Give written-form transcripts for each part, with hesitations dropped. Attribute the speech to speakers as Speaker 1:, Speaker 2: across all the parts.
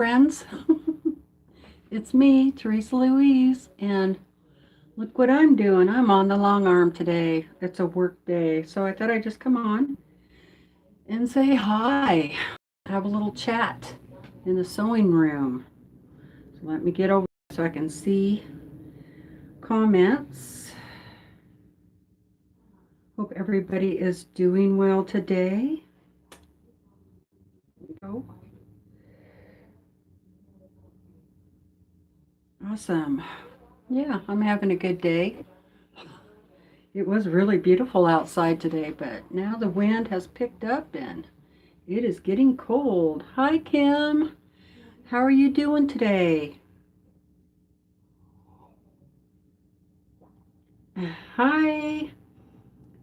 Speaker 1: friends. It's me, TeresaLouise, and look what I'm doing. I'm on the long arm today. It's a work day, so I thought I'd just come on and say hi, have a little chat in the sewing room. So let me get over so I can see comments. Hope everybody is doing well today. There we go. Awesome. Yeah, I'm having a good day. It was really beautiful outside today, but now the wind has picked up and it is getting cold. Hi, Kim. How are you doing today? Hi.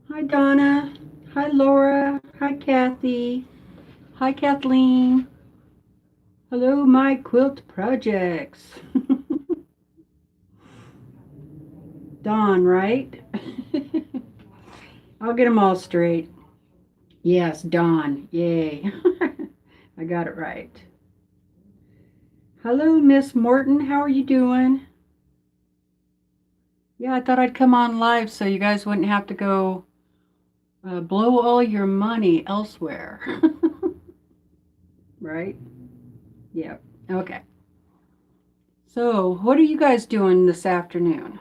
Speaker 1: Hi, Donna. Hi, Laura. Hi, Kathy. Hi, Kathleen. Hello, my quilt projects. Dawn, right? I'll get them all straight. Yes, Dawn. Yay. I got it right. Hello, Miss Morton. How are you doing? Yeah, I thought I'd come on live so you guys wouldn't have to go blow all your money elsewhere. Right? Yep. Okay. So, what are you guys doing this afternoon?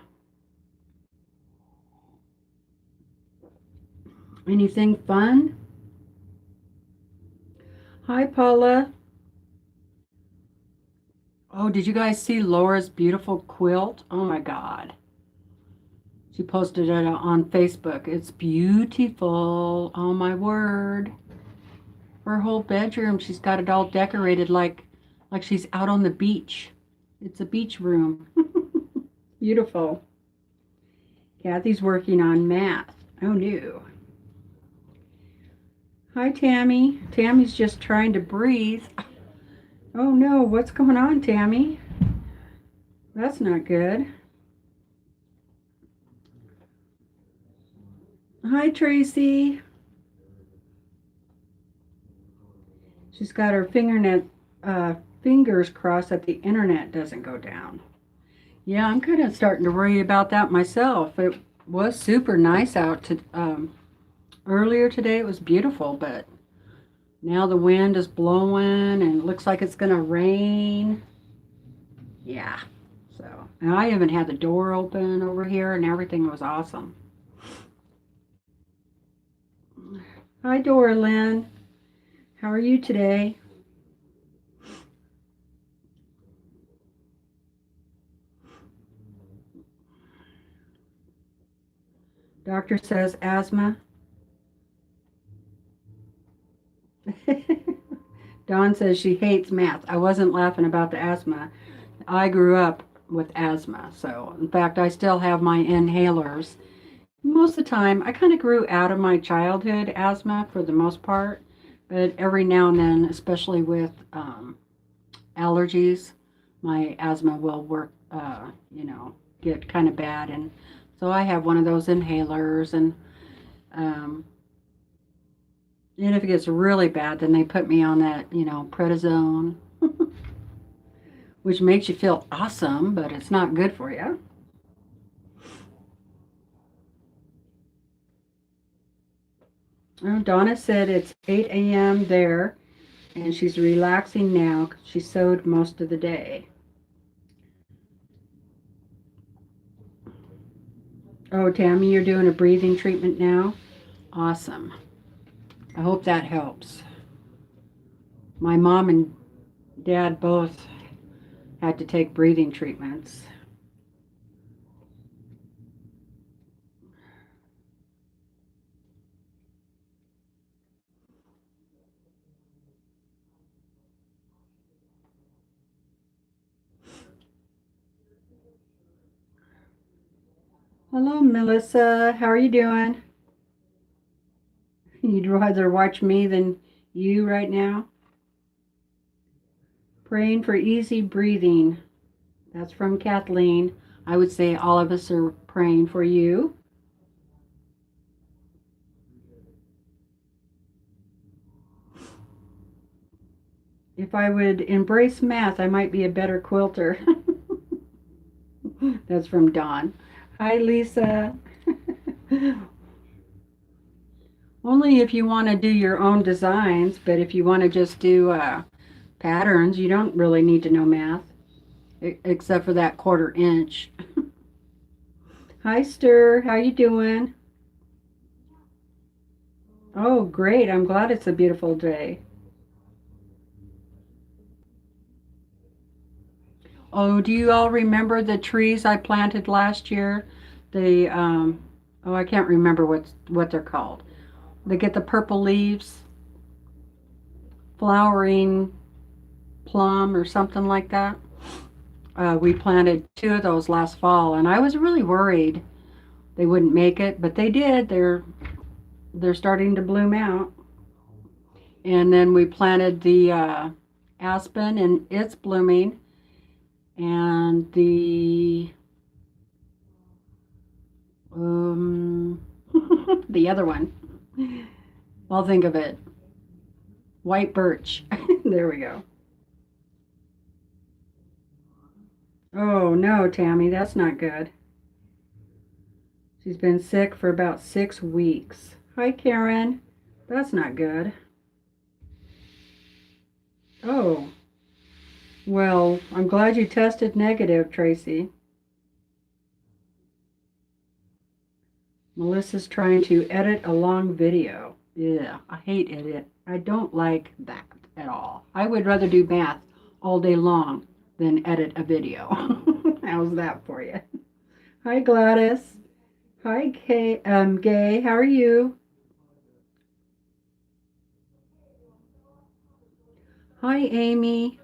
Speaker 1: Anything fun? Hi, Paula. Oh, did you guys see Laura's beautiful quilt? Oh my God. She posted it on Facebook. It's beautiful. Oh my word. Her whole bedroom, she's got it all decorated like she's out on the beach. It's a beach room. Beautiful. Kathy's working on math. Oh no. Hi, Tammy. Tammy's just trying to breathe. Oh no, what's going on, Tammy? That's not good. Hi, Tracy. She's got her fingers crossed that the internet doesn't go down. Yeah, I'm kind of starting to worry about that myself. It was super nice out earlier today. It was beautiful, but now the wind is blowing and it looks like it's going to rain. Yeah. So, and I even had the door open over here and everything was awesome. Hi, Dora Lynn. How are you today? Doctor says asthma. Dawn says she hates math. I wasn't laughing about the asthma. I grew up with asthma. So, in fact, I still have my inhalers. Most of the time, I kind of grew out of my childhood asthma for the most part. But every now and then, especially with allergies, my asthma will get kind of bad. And so I have one of those inhalers. Um, and if it gets really bad, then they put me on that, prednisone, which makes you feel awesome, but it's not good for you. Donna said it's 8 a.m. there, and she's relaxing now. She sewed most of the day. Oh, Tammy, you're doing a breathing treatment now? Awesome. I hope that helps. My mom and dad both had to take breathing treatments. Hello, Melissa. How are you doing? You'd rather watch me than you right now? Praying for easy breathing. That's from Kathleen. I would say all of us are praying for you. If I would embrace math, I might be a better quilter. That's from Dawn. Hi, Lisa. Only if you want to do your own designs, but if you want to just do patterns, you don't really need to know math, except for that 1/4 inch. Hi, Stir. How you doing? Oh, great. I'm glad it's a beautiful day. Oh, do you all remember the trees I planted last year? The oh, I can't remember what they're called. They get the purple leaves, flowering plum or something like that. We planted 2 of those last fall, and I was really worried they wouldn't make it, but they did. They're starting to bloom out. And then we planted the aspen, and it's blooming. And the the other one, I'll think of it. White birch. There we go. Oh no, Tammy, that's not good. She's been sick for about 6 weeks. Hi, Karen. That's not good. Oh, well, I'm glad you tested negative, Tracy. Melissa's trying to edit a long video. Yeah, I hate edit. I don't like that at all. I would rather do math all day long than edit a video. How's that for you? Hi, Gladys. Hi, Gay. How are you? Hi, Amy.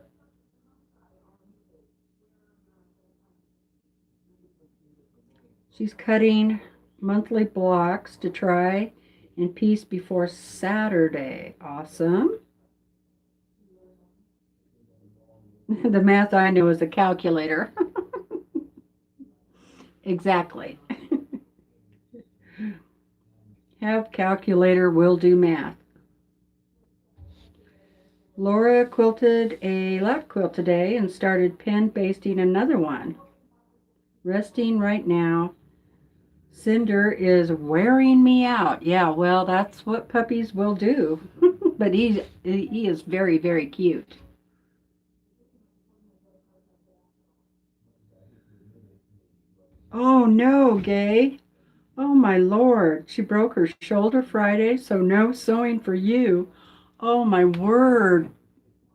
Speaker 1: She's cutting monthly blocks to try and piece before Saturday. Awesome. The math I know is a calculator. Exactly. Have calculator, will do math. Laura quilted a lap quilt today and started pen basting another one. Resting right now. Cinder is wearing me out. Yeah, well, that's what puppies will do. But he is very, very cute. Oh no, Gay. Oh my Lord. She broke her shoulder Friday, so no sewing for you. Oh my word.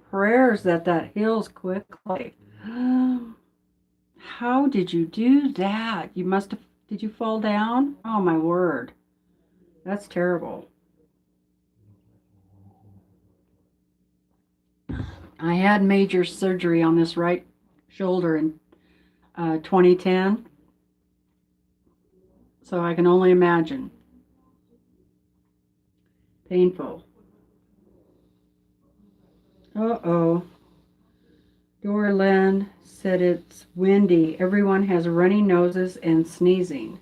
Speaker 1: Prayers that heals quickly. How did you do that? You must have, did you fall down? Oh my word. That's terrible. I had major surgery on this right shoulder in 2010, so I can only imagine. Painful. Uh-oh. Dorlyn said it's windy. Everyone has runny noses and sneezing.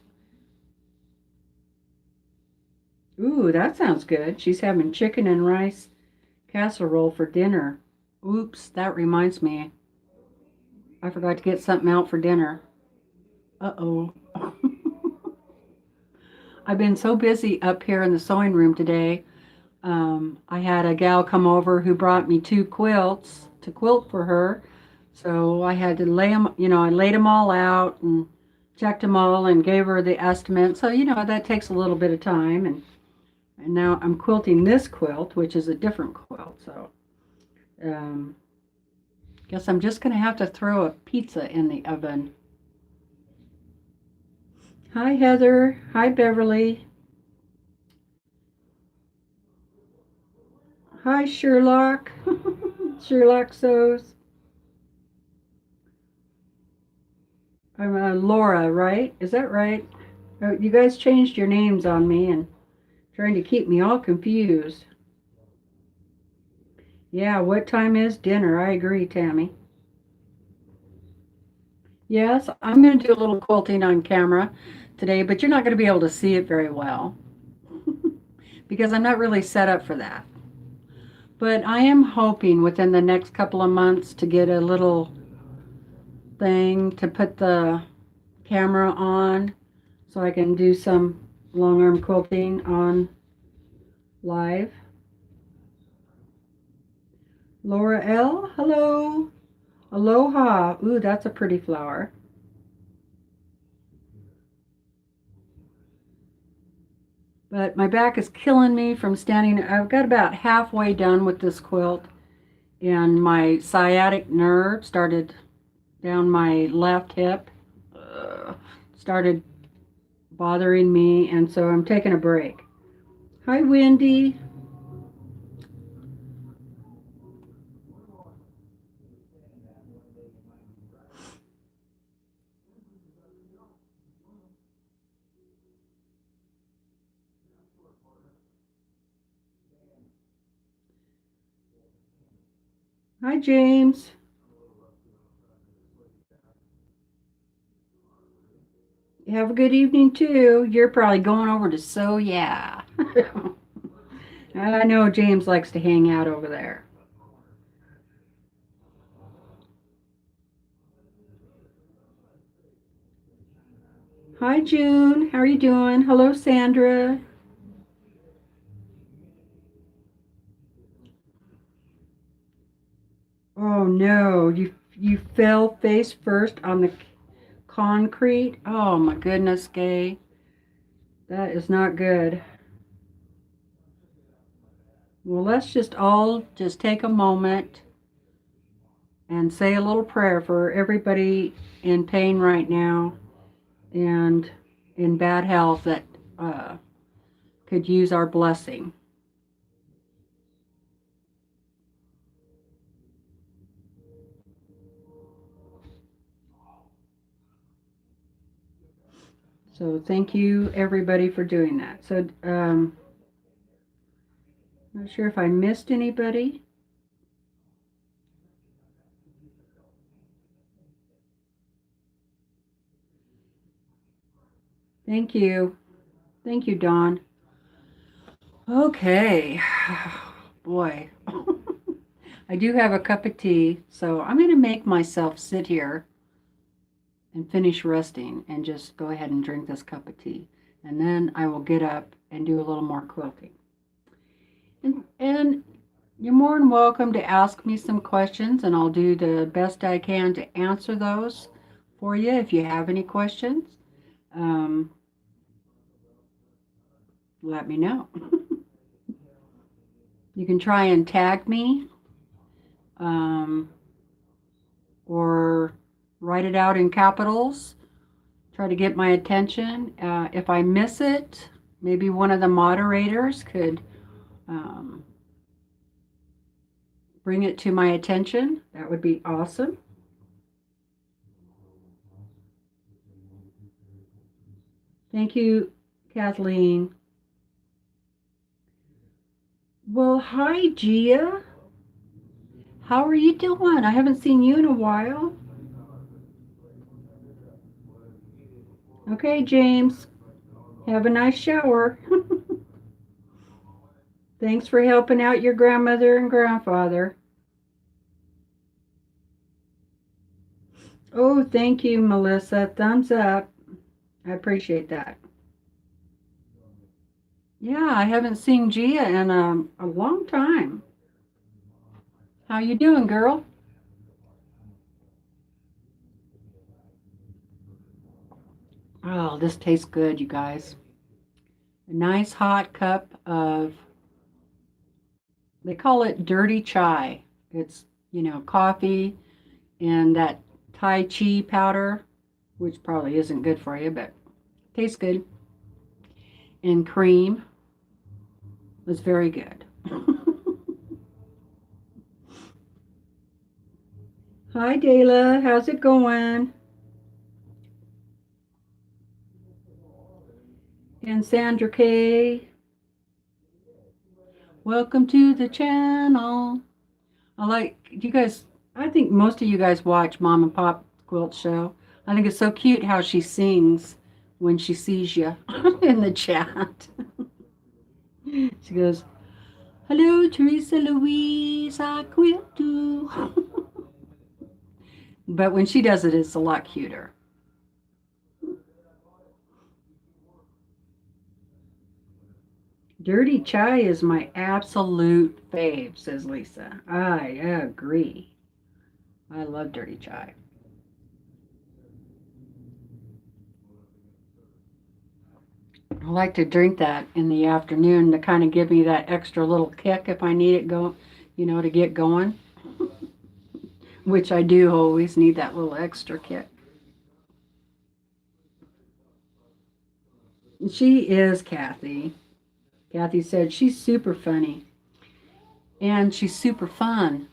Speaker 1: Ooh, that sounds good. She's having chicken and rice casserole for dinner. Oops, that reminds me. I forgot to get something out for dinner. Uh-oh. I've been so busy up here in the sewing room today. I had a gal come over who brought me 2 quilts to quilt for her. So I had to lay them, I laid them all out and checked them all and gave her the estimate. So, that takes a little bit of time. And now I'm quilting this quilt, which is a different quilt. So, guess I'm just going to have to throw a pizza in the oven. Hi, Heather. Hi, Beverly. Hi, Sherlock. Sherlock sews. I'm Laura, right? Is that right? Oh, you guys changed your names on me and trying to keep me all confused. Yeah, what time is dinner? I agree, Tammy. Yes, I'm going to do a little quilting on camera today, but you're not going to be able to see it very well because I'm not really set up for that. But I am hoping within the next couple of months to get a little thing to put the camera on so I can do some long arm quilting on live. Laura L, hello. Aloha. Ooh, that's a pretty flower. But my back is killing me from standing. I've got about halfway done with this quilt, and my sciatic nerve started down my left hip, started bothering me, and so I'm taking a break. Hi, Wendy. Hi, James. Have a good evening, too. You're probably going over to So Yeah. I know James likes to hang out over there. Hi, June. How are you doing? Hello, Sandra. Oh no, you fell face first on the concrete. Oh my goodness, Gay. That is not good. Well, let's just all just take a moment and say a little prayer for everybody in pain right now and in bad health that could use our blessing. So thank you everybody for doing that. So not sure if I missed anybody. Thank you. Thank you, Dawn. Okay. Boy. I do have a cup of tea, so I'm going to make myself sit here and finish resting and just go ahead and drink this cup of tea. And then I will get up and do a little more quilting. And you're more than welcome to ask me some questions, and I'll do the best I can to answer those for you if you have any questions. Let me know. You can try and tag me or write it out in capitals. Try to get my attention. If I miss it, maybe one of the moderators could bring it to my attention. That would be awesome. Thank you, Kathleen. Well, hi, Gia. How are you doing? I haven't seen you in a while. Okay, James. Have a nice shower. Thanks for helping out your grandmother and grandfather. Oh, thank you, Melissa. Thumbs up. I appreciate that. Yeah, I haven't seen Gia in a long time. How you doing, girl? Oh, this tastes good, you guys. A nice hot cup of, they call it dirty chai. It's, coffee and that Tai Chi powder, which probably isn't good for you, but tastes good. And cream was very good. Hi, Dayla. How's it going? And Sandra K. Welcome to the channel. You guys, I think most of you guys watch Mom and Pop Quilt Show. I think it's so cute how she sings when she sees you in the chat. She goes, Hello, TeresaLouise, I quilt too. But when she does it, it's a lot cuter. Dirty chai is my absolute fave, says Lisa. I agree. I love dirty chai. I like to drink that in the afternoon to kind of give me that extra little kick if I need it to get going, which I do always need that little extra kick. She is Kathy. Kathy said she's super funny and she's super fun.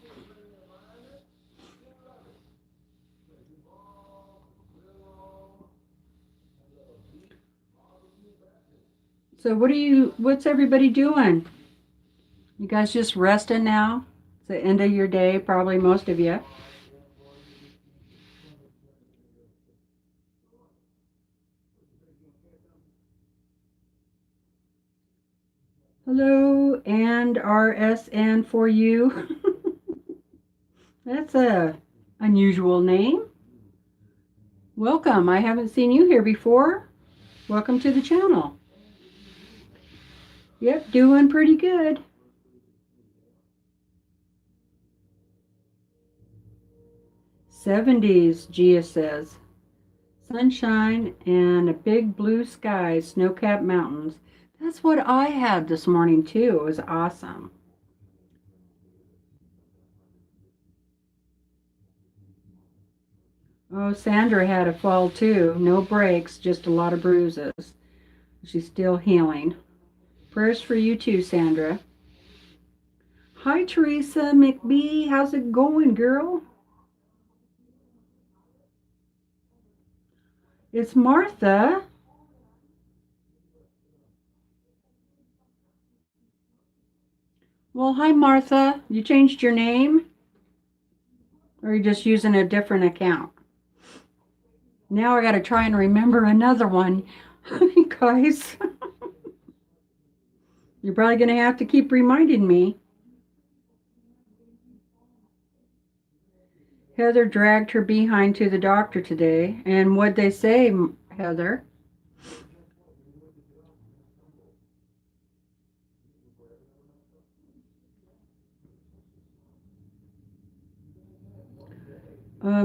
Speaker 1: So what's everybody doing? You guys just resting now? It's the end of your day, probably most of you. Hello, and RSN for you. That's a unusual name. Welcome. I haven't seen you here before. Welcome to the channel. Yep, doing pretty good. '70s, Gia says. Sunshine and a big blue sky, snow-capped mountains. That's what I had this morning too. It was awesome. Oh, Sandra had a fall too. No breaks, just a lot of bruises. She's still healing. Prayers for you too, Sandra. Hi, Teresa McBee. How's it going, girl? It's Martha. Well, hi, Martha. You changed your name? Or are you just using a different account? Now I got to try and remember another one. Guys, you're probably going to have to keep reminding me. Heather dragged her behind to the doctor today. And what'd they say, Heather?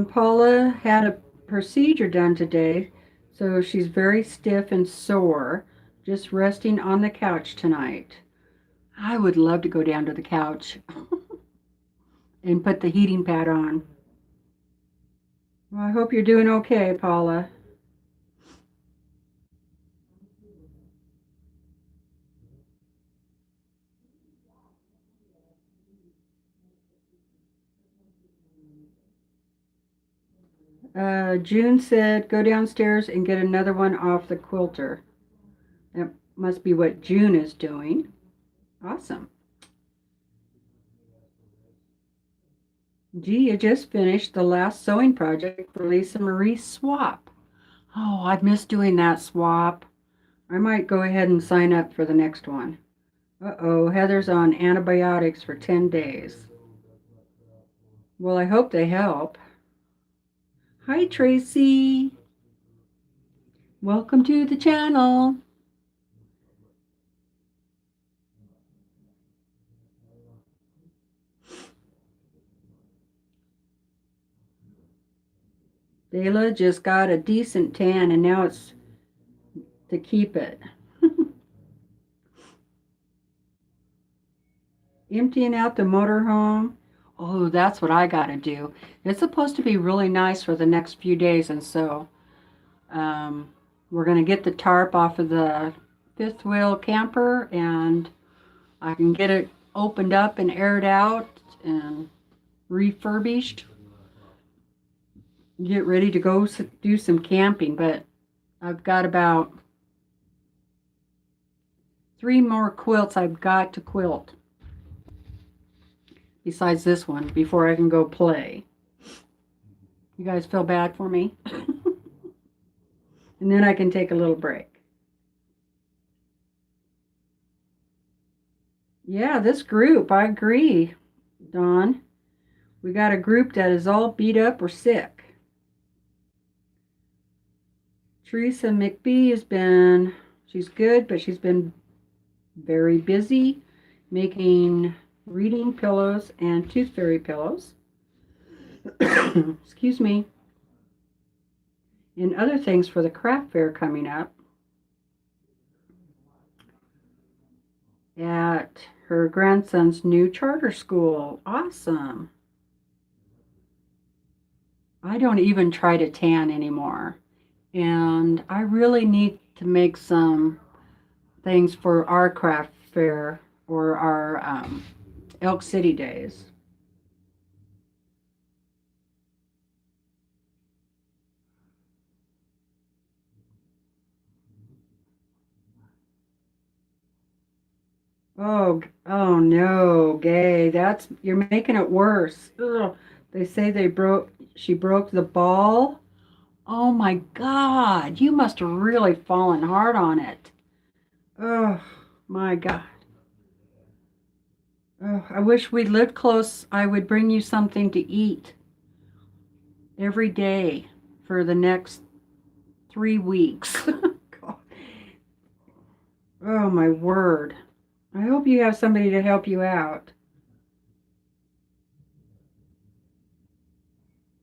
Speaker 1: Paula had a procedure done today, so she's very stiff and sore, just resting on the couch tonight. I would love to go down to the couch and put the heating pad on. Well, I hope you're doing okay, Paula. June said, go downstairs and get another one off the quilter. That must be what June is doing. Awesome. Gee, you just finished the last sewing project for Lisa Marie's swap. Oh, I've missed doing that swap. I might go ahead and sign up for the next one. Uh-oh, Heather's on antibiotics for 10 days. Well, I hope they help. Hi, Tracy. Welcome to the channel. Dayla just got a decent tan and now it's to keep it. Emptying out the motorhome. Oh, that's what I got to do. It's supposed to be really nice for the next few days, and so we're going to get the tarp off of the fifth wheel camper, and I can get it opened up and aired out and refurbished. Get ready to go do some camping, but I've got about 3 more quilts I've got to quilt besides this one before I can go play. You guys feel bad for me? And then I can take a little break. Yeah, this group, I agree, Dawn. We got a group that is all beat up or sick. Teresa McBee she's good, but she's been very busy making reading pillows and tooth fairy pillows. Excuse me. And other things for the craft fair coming up at her grandson's new charter school. Awesome. I don't even try to tan anymore. And I really need to make some things for our craft fair or our Elk City days. Oh no, gay. You're making it worse. Ugh. They say she broke the ball. Oh my God, you must have really fallen hard on it. Oh my God. Oh, I wish we lived close. I would bring you something to eat every day for the next 3 weeks. Oh my word. I hope you have somebody to help you out.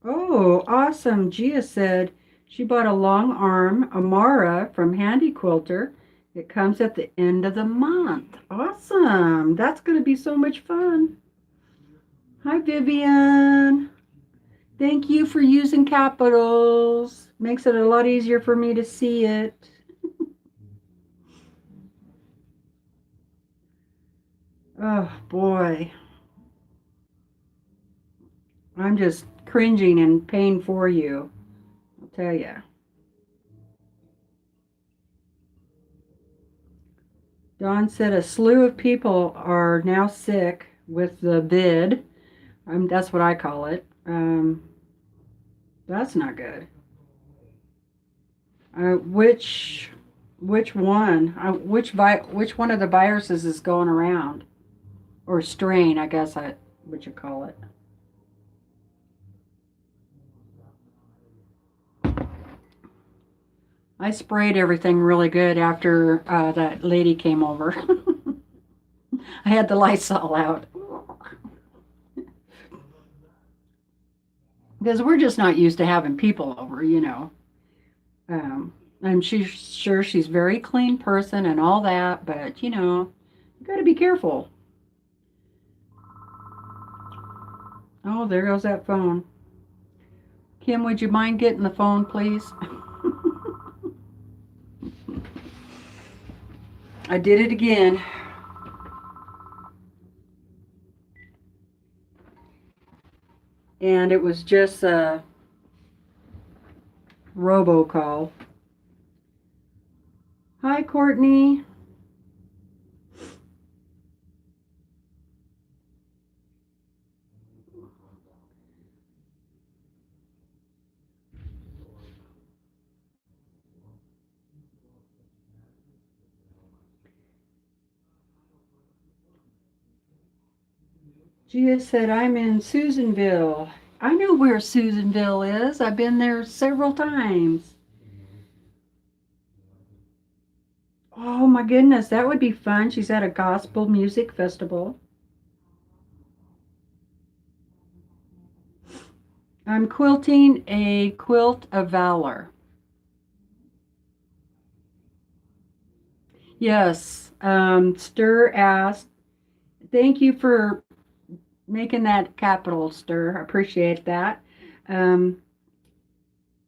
Speaker 1: Oh, awesome. Gia said she bought a Longarm Amara from Handy Quilter. It comes at the end of the month. Awesome. That's going to be so much fun. Hi, Vivian. Thank you for using capitals. Makes it a lot easier for me to see it. Oh, boy. I'm just cringing and pain for you. I'll tell you. Don said a slew of people are now sick with the vid. That's what I call it. That's not good. Uh, which which one? Which one of the viruses is going around or strain? I guess I what you call it. I sprayed everything really good after that lady came over. I had the Lysol out because we're just not used to having people over. Um, sure she's a very clean person and all that, but you got to be careful. Oh, there goes that phone. Kim, would you mind getting the phone, please? I did it again. And it was just a robocall. Hi, Courtney. Gia said, I'm in Susanville. I know where Susanville is. I've been there several times. Oh my goodness, that would be fun. She's at a gospel music festival. I'm quilting a quilt of valor. Yes, Stir asked, thank you for making that capital, Stir. I appreciate that. Um,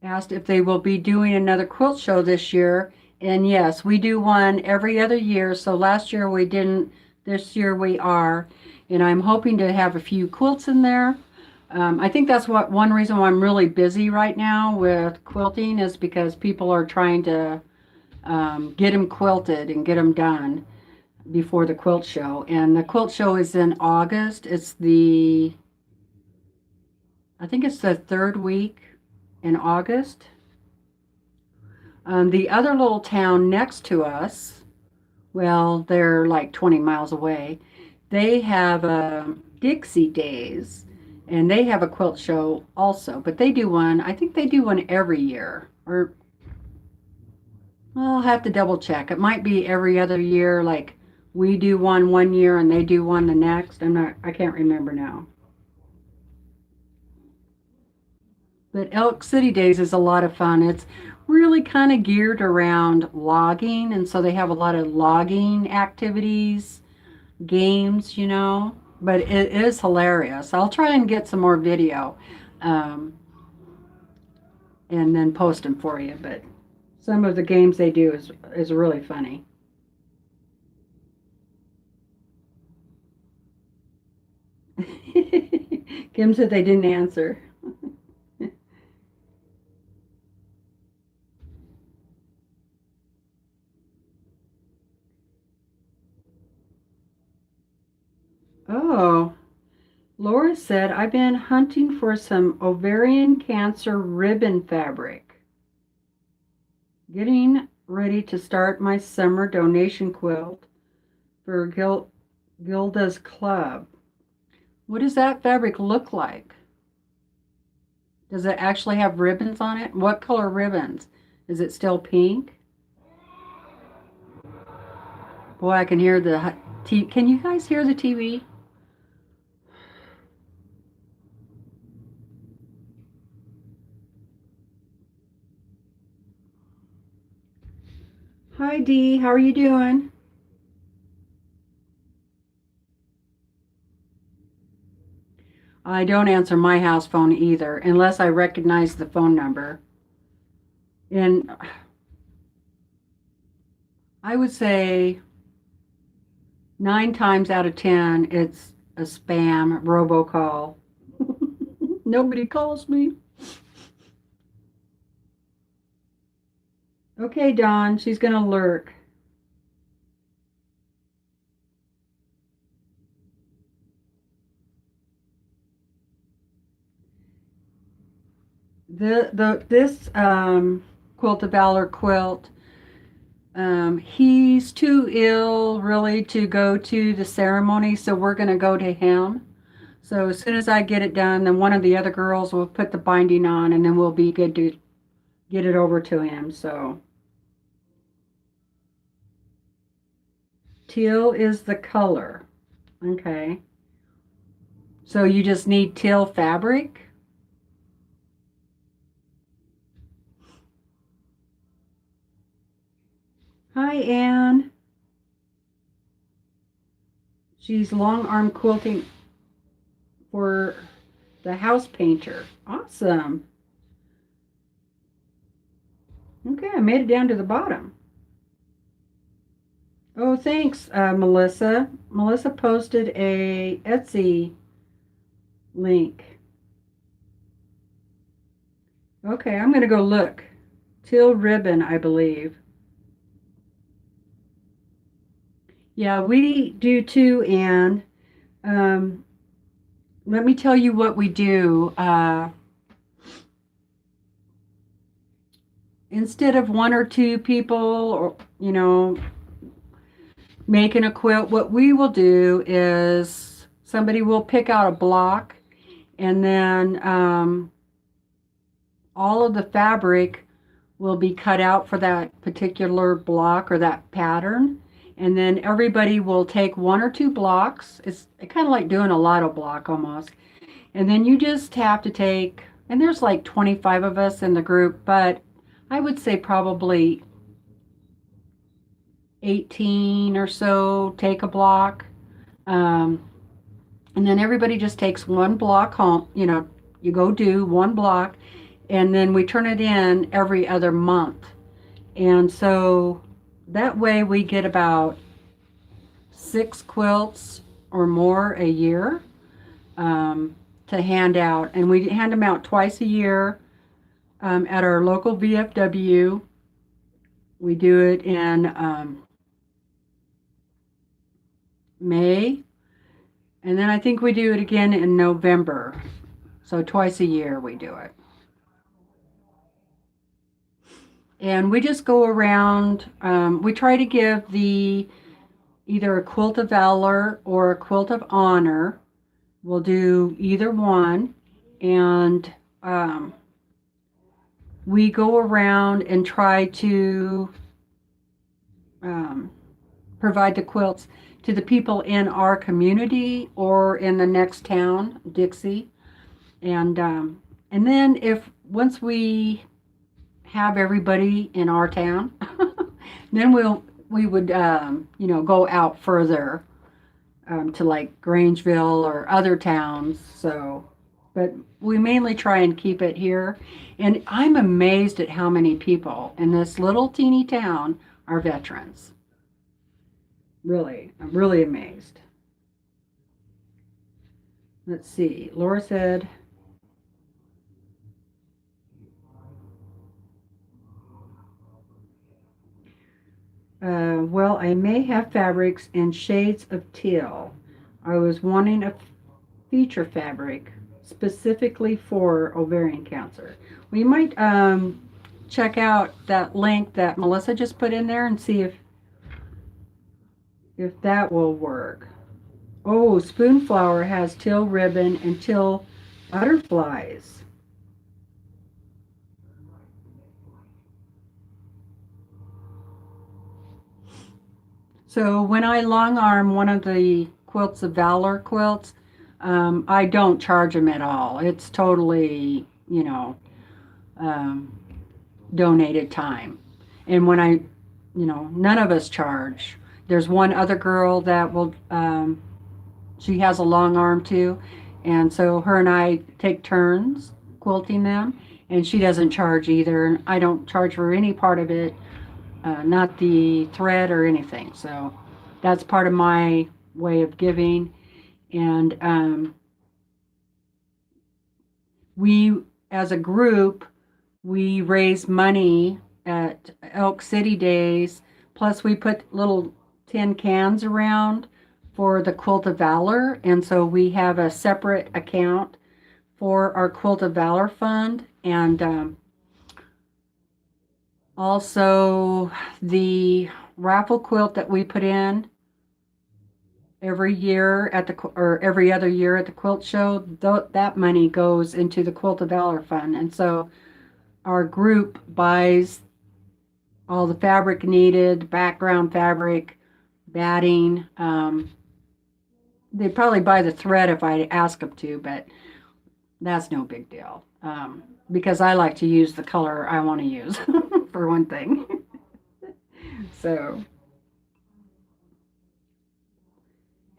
Speaker 1: Asked if they will be doing another quilt show this year. And yes, we do one every other year. So last year we didn't, this year we are. And I'm hoping to have a few quilts in there. I think that's one reason why I'm really busy right now with quilting is because people are trying to get them quilted and get them done before the quilt show. And the quilt show is in August. I think it's the third week in August. The other little town next to us, well, they're like 20 miles away. they have Dixie Days, and they have a quilt show also. But they do one, I think they do one every year. Or well, I'll have to double check. It might be every other year, like we do one year and they do one the next. I can't remember now. But Elk City Days is a lot of fun. It's really kind of geared around logging, and so they have a lot of logging activities, games, but it is hilarious. I'll try and get some more video um, and then post them for you, but some of the games they do is really funny. Kim said they didn't answer. Oh, Laura said, I've been hunting for some ovarian cancer ribbon fabric. Getting ready to start my summer donation quilt for Gilda's Club. What does that fabric look like? Does it actually have ribbons on it? What color ribbons? Is it still pink? Boy, I can hear the TV. Can you guys hear the TV? Hi, Dee. How are you doing? I don't answer my house phone either, unless I recognize the phone number. And I would say 9 times out of 10, it's a spam robocall. Nobody calls me. Okay, Dawn, she's going to lurk. This Quilt of Valor quilt, he's too ill really to go to the ceremony, so we're going to go to him. So as soon as I get it done, then one of the other girls will put the binding on, and then we'll be good to get it over to him. So teal is the color. Okay. So you just need teal fabric. Hi, Anne. She's long arm quilting for the house painter. Awesome. Okay, I made it down to the bottom. Oh, thanks, Melissa. Melissa posted a Etsy link. Okay, I'm going to go look. Teal ribbon, I believe. Yeah, we do too, Anne. Let me tell you what we do. Instead of one or two people, or making a quilt, what we will do is somebody will pick out a block, and then all of the fabric will be cut out for that particular block or that pattern. And then everybody will take one or two blocks. It's kind of like doing a lotto block almost. And then you just have to take, and there's like 25 of us in the group, but I would say probably 18 or so take a block. And then everybody just takes one block home. You go do one block, and then we turn it in every other month. And so that way we get about 6 quilts or more a year to hand out. And we hand them out twice a year at our local VFW. We do it in May. And then I think we do it again in November. So twice a year we do it. And we just go around. We try to give the either a Quilt of Valor or a Quilt of Honor. We'll do either one. And we go around and try to provide the quilts to the people in our community or in the next town, Dixie. And then if once we have everybody in our town, then we would go out further to like Grangeville or other towns. So, but we mainly try and keep it here. And I'm amazed at how many people in this little teeny town are veterans. Really, I'm really amazed. Let's see. Laura said, well, I may have fabrics in shades of teal. I was wanting a feature fabric specifically for ovarian cancer. We might check out that link that Melissa just put in there and see if that will work. Oh, Spoonflower has teal ribbon and teal butterflies. So when I long arm one of the Quilts of Valor quilts, I don't charge them at all. It's totally, donated time. And when none of us charge. There's one other girl that will, she has a long arm too. And so her and I take turns quilting them. And she doesn't charge either. I don't charge for any part of it, not the thread or anything. So that's part of my way of giving. And we, as a group, we raise money at Elk City days. Plus, we put little tin cans around for the Quilt of Valor. And so we have a separate account for our Quilt of Valor fund. And also the raffle quilt that we put in every year at or every other year at the quilt show, that money goes into the Quilt of Valor fund. And so our group buys all the fabric needed, background fabric, batting. They probably buy the thread if I ask them to, but that's no big deal. Because I like to use the color I want to use, for one thing. So,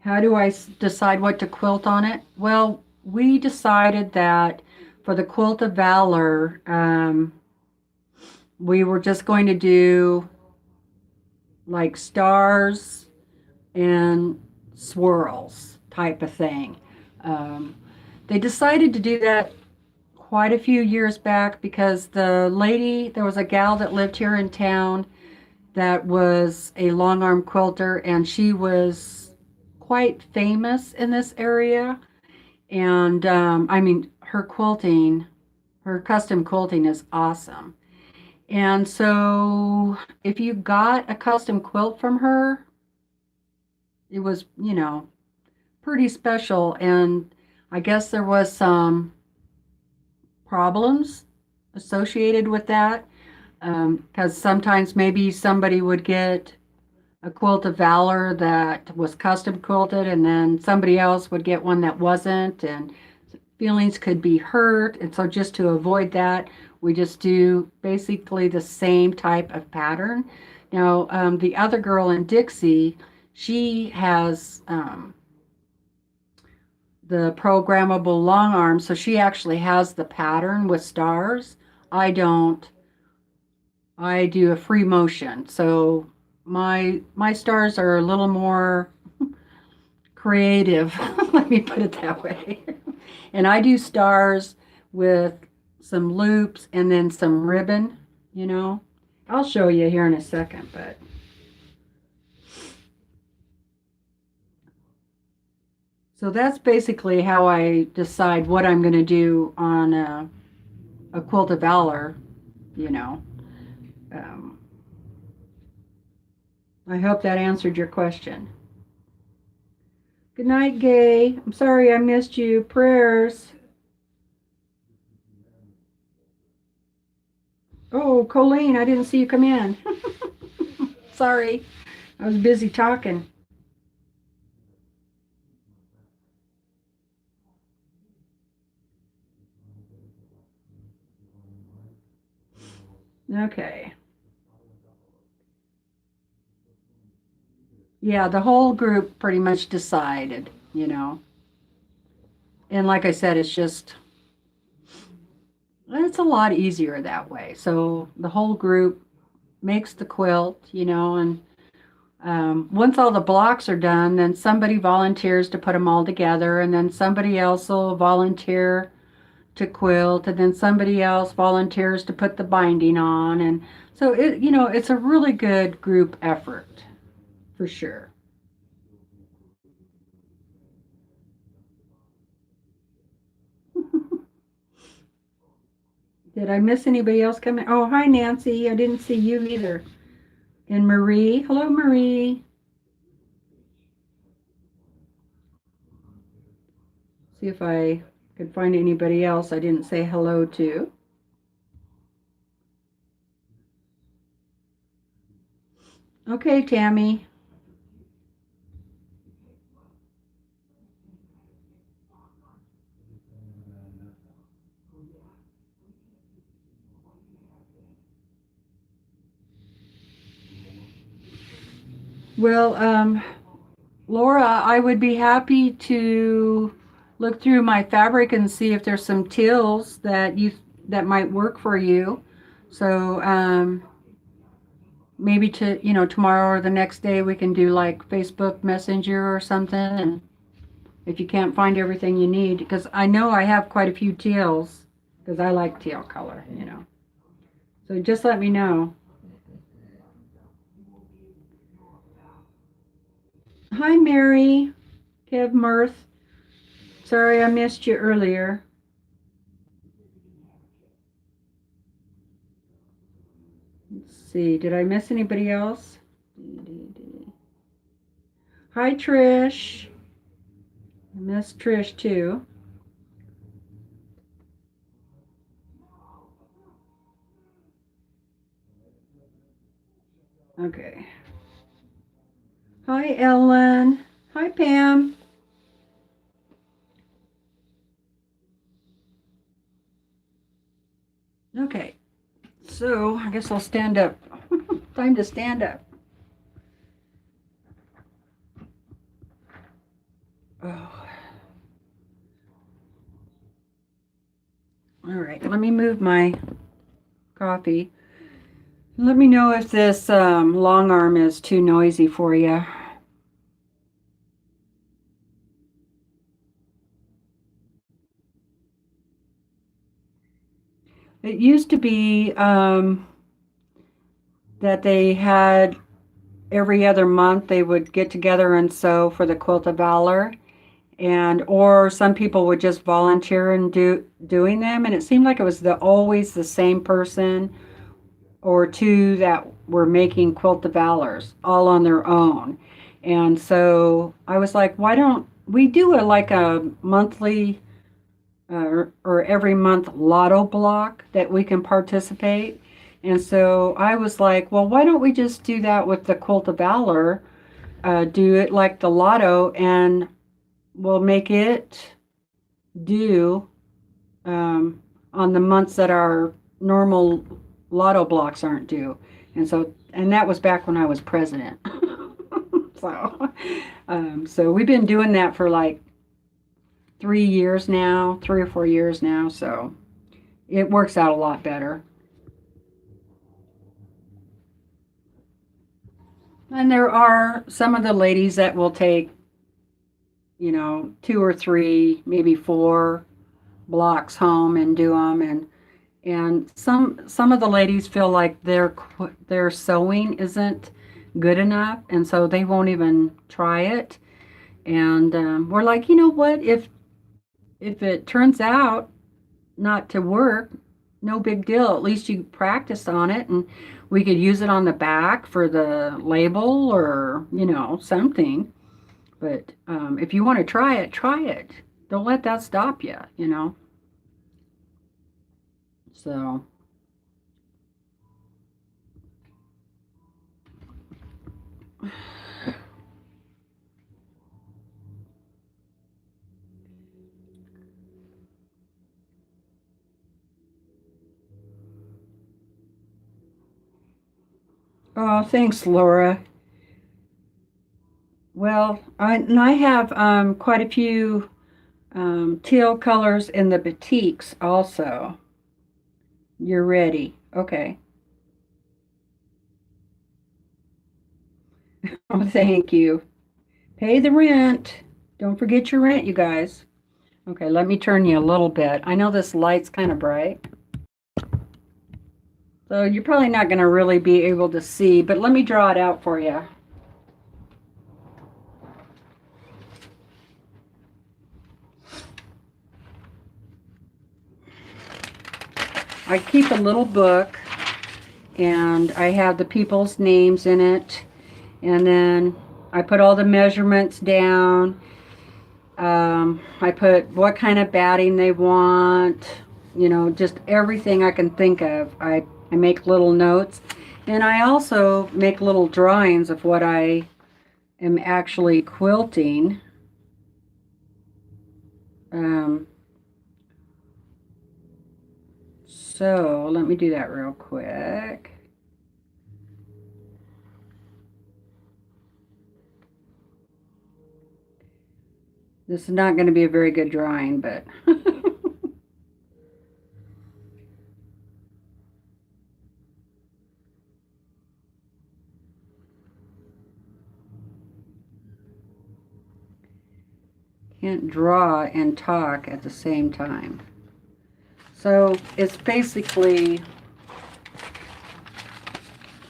Speaker 1: how do I decide what to quilt on it? Well, we decided that for the Quilt of Valor, we were just going to do like stars and swirls type of thing. They decided to do that quite a few years back because there was a gal that lived here in town that was a long arm quilter, and she was quite famous in this area. And I mean, her custom quilting is awesome. And so if you got a custom quilt from her, it was, pretty special. And I guess there was some problems associated with that, because sometimes maybe somebody would get a Quilt of Valor that was custom quilted, and then somebody else would get one that wasn't, and feelings could be hurt. And so just to avoid that, we just do basically the same type of pattern. Now, the other girl in Dixie, she has the programmable long arm, so she actually has the pattern with stars. I don't. I do a free motion, so my stars are a little more creative. Let me put it that way. And I do stars with some loops and then some ribbon. I'll show you here in a second, but so that's basically how I decide what I'm going to do on a Quilt of Valor. I hope that answered your question. Good night, Gay. I'm sorry I missed you. Prayers. Oh, Colleen, I didn't see you come in. Sorry. I was busy talking. Okay. Yeah, the whole group pretty much decided, you know. And like I said, it's a lot easier that way. So the whole group makes the quilt, you know, and once all the blocks are done, then somebody volunteers to put them all together, and then somebody else will volunteer to quilt, and then somebody else volunteers to put the binding on. And so it's a really good group effort for sure. Did I miss anybody else coming? Oh, hi, Nancy. I didn't see you either. And Marie. Hello, Marie. See if I could find anybody else I didn't say hello to. Okay, Tammy. Well, Laura, I would be happy to look through my fabric and see if there's some teals that might work for you. So maybe tomorrow or the next day we can do like Facebook Messenger or something. And if you can't find everything you need, because I know I have quite a few teals because I like teal color, you know. So just let me know. Hi, Mary. Kev Mirth. Sorry I missed you earlier. Let's see. Did I miss anybody else? Hi, Trish. I missed Trish too. Okay. Hi, Ellen. Hi, Pam. Okay. So I guess I'll stand up. Time to stand up. Oh. All right. Let me move my coffee. Let me know if this long arm is too noisy for you. It used to be that they had every other month they would get together and sew for the Quilt of Valor, and or some people would just volunteer and doing them, and it seemed like it was always the same person or two that were making Quilt of Valors all on their own. And so I was like, why don't we do like a monthly or every month lotto block that we can participate? And so I was like, well, why don't we just do that with the Quilt of Valor? Do it like the lotto, and we'll make it due on the months that our normal lotto blocks aren't due. And that was back when I was president. So we've been doing that for like 3 years now, 3 or 4 years now. So it works out a lot better. And there are some of the ladies that will take, 2 or 3, maybe 4 blocks home and do them. And some of the ladies feel like their sewing isn't good enough, and so they won't even try it. And we're like, you know what? If it turns out not to work, no big deal. At least you practiced on it, and we could use it on the back for the label or something. But if you want to try it, try it. Don't let that stop you, you know. So, oh, thanks, Laura. Well, I have quite a few teal colors in the batiks also. You're ready. Okay. Oh, thank you. Pay the rent. Don't forget your rent, you guys. Okay, let me turn you a little bit. I know this light's kind of bright. So you're probably not going to really be able to see, but let me draw it out for you. I keep a little book, and I have the people's names in it, and then I put all the measurements down. I put what kind of batting they want, you know, just everything I can think of. I make little notes, and I also make little drawings of what I am actually quilting. So let me do that real quick. This is not going to be a very good drawing, but can't draw and talk at the same time. So it's basically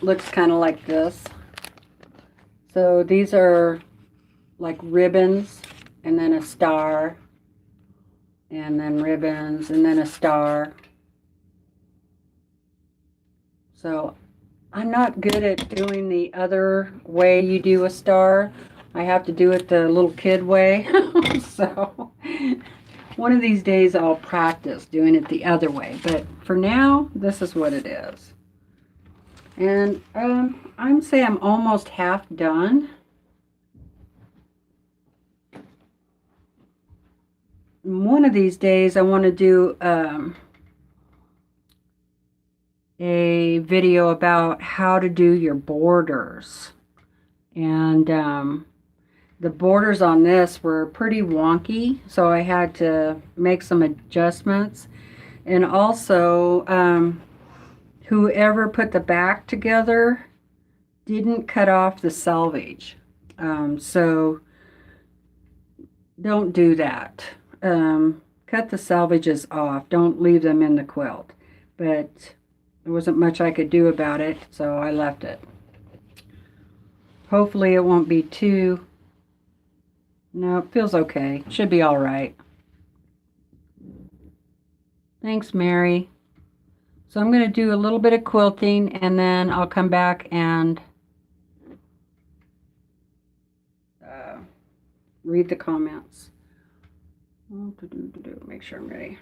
Speaker 1: looks kind of like this. So these are like ribbons, and then a star, and then ribbons, and then a star. So I'm not good at doing the other way you do a star. I have to do it the little kid way. So one of these days I'll practice doing it the other way. But for now, this is what it is. And I'm say I'm almost half done. One of these days I want to do a video about how to do your borders. And the borders on this were pretty wonky, so I had to make some adjustments. And also, whoever put the back together didn't cut off the selvage. So don't do that. Cut the selvages off. Don't leave them in the quilt. But there wasn't much I could do about it, so I left it. Hopefully it won't be too... No, it feels okay. Should be all right. Thanks, Mary. So I'm going to do a little bit of quilting, and then I'll come back and read the comments. Make sure I'm ready.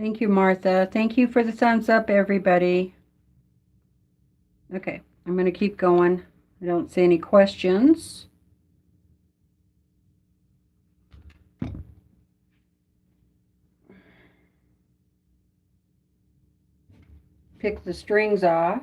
Speaker 1: Thank you, Martha. Thank you for the thumbs up, everybody. Okay, I'm going to keep going. I don't see any questions. Pick the strings off.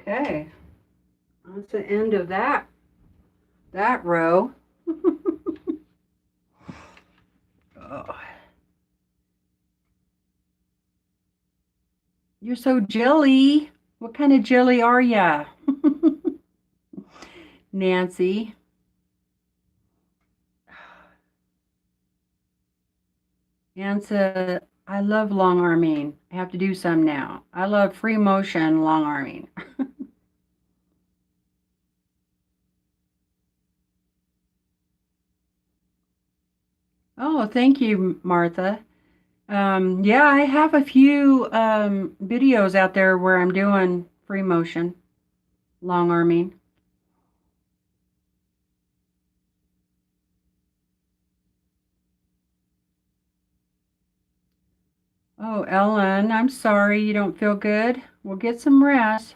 Speaker 1: Okay, that's the end of that row. Oh. You're so jelly. What kind of jelly are ya? Nancy. Nancy, I love long arming. I have to do some now. I love free motion long arming. Oh, thank you, Martha. Yeah, I have a few videos out there where I'm doing free motion long arming. Oh, Ellen, I'm sorry you don't feel good. We'll get some rest.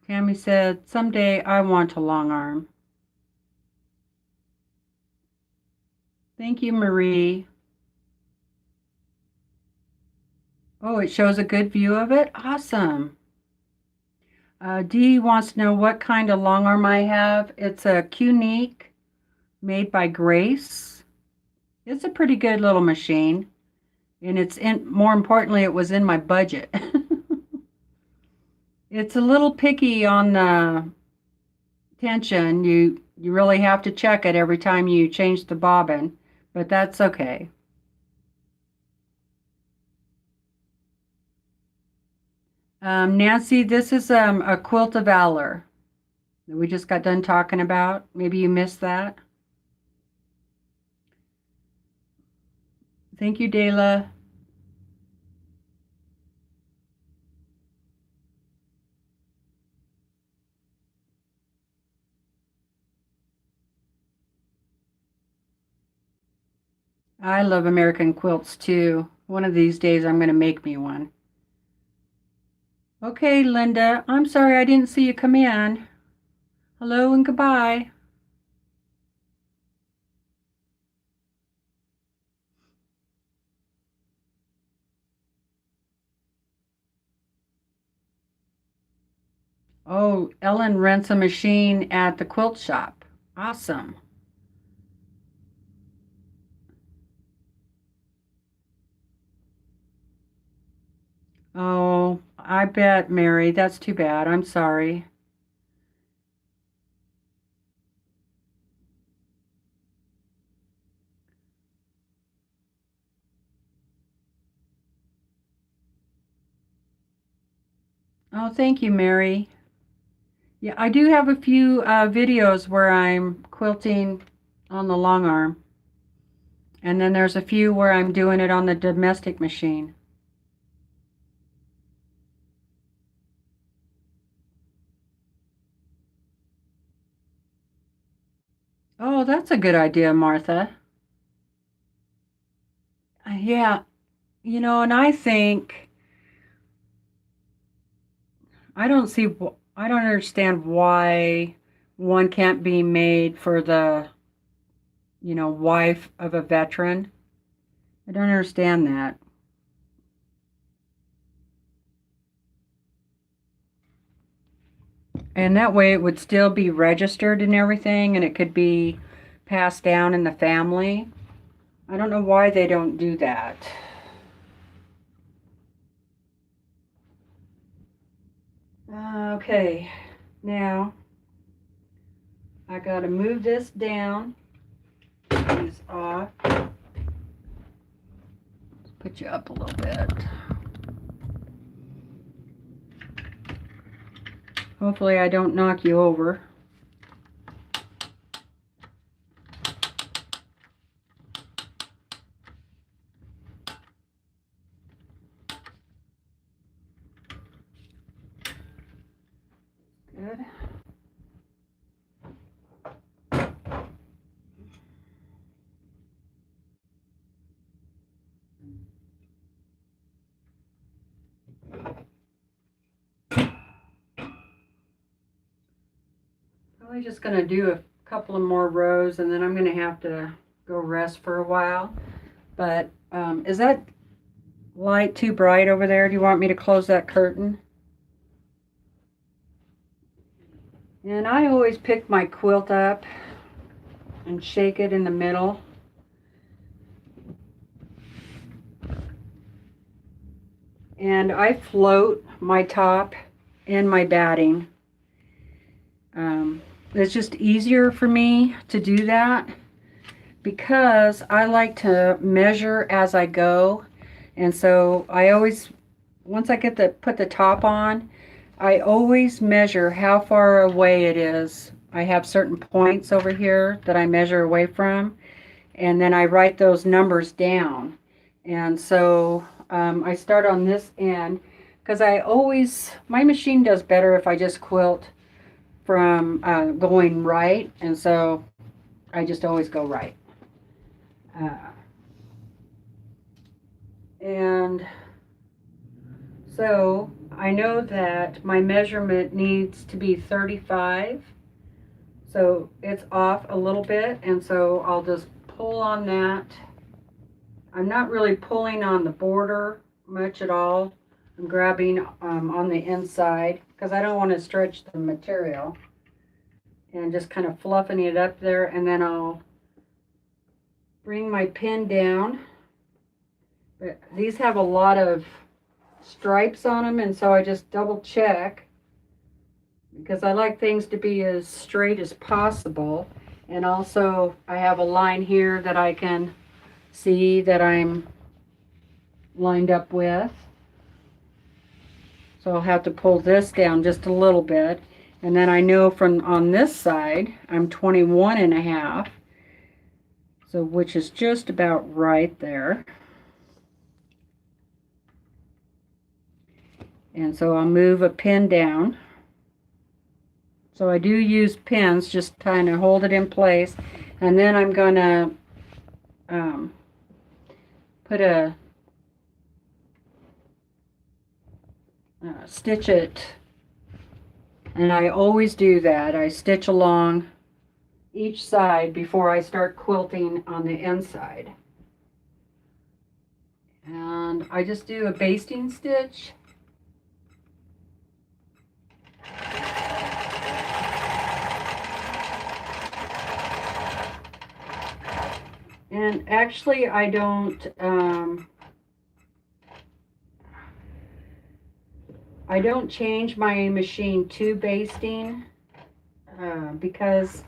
Speaker 1: Tammy said, someday I want a long arm. Thank you, Marie. Oh, it shows a good view of it? Awesome. Dee wants to know what kind of long arm I have. It's a Qnique made by Grace. It's a pretty good little machine. And more importantly, it was in my budget. It's a little picky on the tension. You really have to check it every time you change the bobbin, but that's okay. Nancy, this is a Quilt of Valor that we just got done talking about. Maybe you missed that. Thank you, Dayla. I love American quilts too. One of these days I'm going to make me one. Okay, Linda, I'm sorry I didn't see you come in. Hello and goodbye. Oh, Ellen rents a machine at the quilt shop. Awesome. Oh, I bet, Mary. That's too bad. I'm sorry. Oh, thank you, Mary. Yeah, I do have a few videos where I'm quilting on the long arm. And then there's a few where I'm doing it on the domestic machine. Oh, that's a good idea, Martha. Yeah, and I think I don't understand why one can't be made for the, wife of a veteran. I don't understand that. And that way it would still be registered and everything, and it could be passed down in the family. I don't know why they don't do that. Okay, now I gotta move this down. These off. Put you up a little bit. Hopefully I don't knock you over. Good. Probably just going to do a couple of more rows and then I'm going to have to go rest for a while. But is that light too bright over there? Do you want me to close that curtain? And I always pick my quilt up and shake it in the middle. And I float my top in my batting. It's just easier for me to do that because I like to measure as I go. And so I always, once I put the top on, I always measure how far away it is. I have certain points over here that I measure away from, and then I write those numbers down. And so I start on this end because my machine does better if I just quilt from going right, and so I just always go right. And so I know that my measurement needs to be 35, so it's off a little bit, and so I'll just pull on that. I'm not really pulling on the border much at all. I'm grabbing on the inside because I don't want to stretch the material, and just kind of fluffing it up there, and then I'll bring my pin down. But these have a lot of stripes on them, and so I just double check because I like things to be as straight as possible. And also I have a line here that I can see that I'm lined up with. So I'll have to pull this down just a little bit. And then I know from on this side, I'm 21 and a half. So which is just about right there. And so I'll move a pin down. So I do use pins, just kind of hold it in place. And then I'm going to put stitch it. And I always do that. I stitch along each side before I start quilting on the inside. And I just do a basting stitch. And actually, I don't change my machine to basting because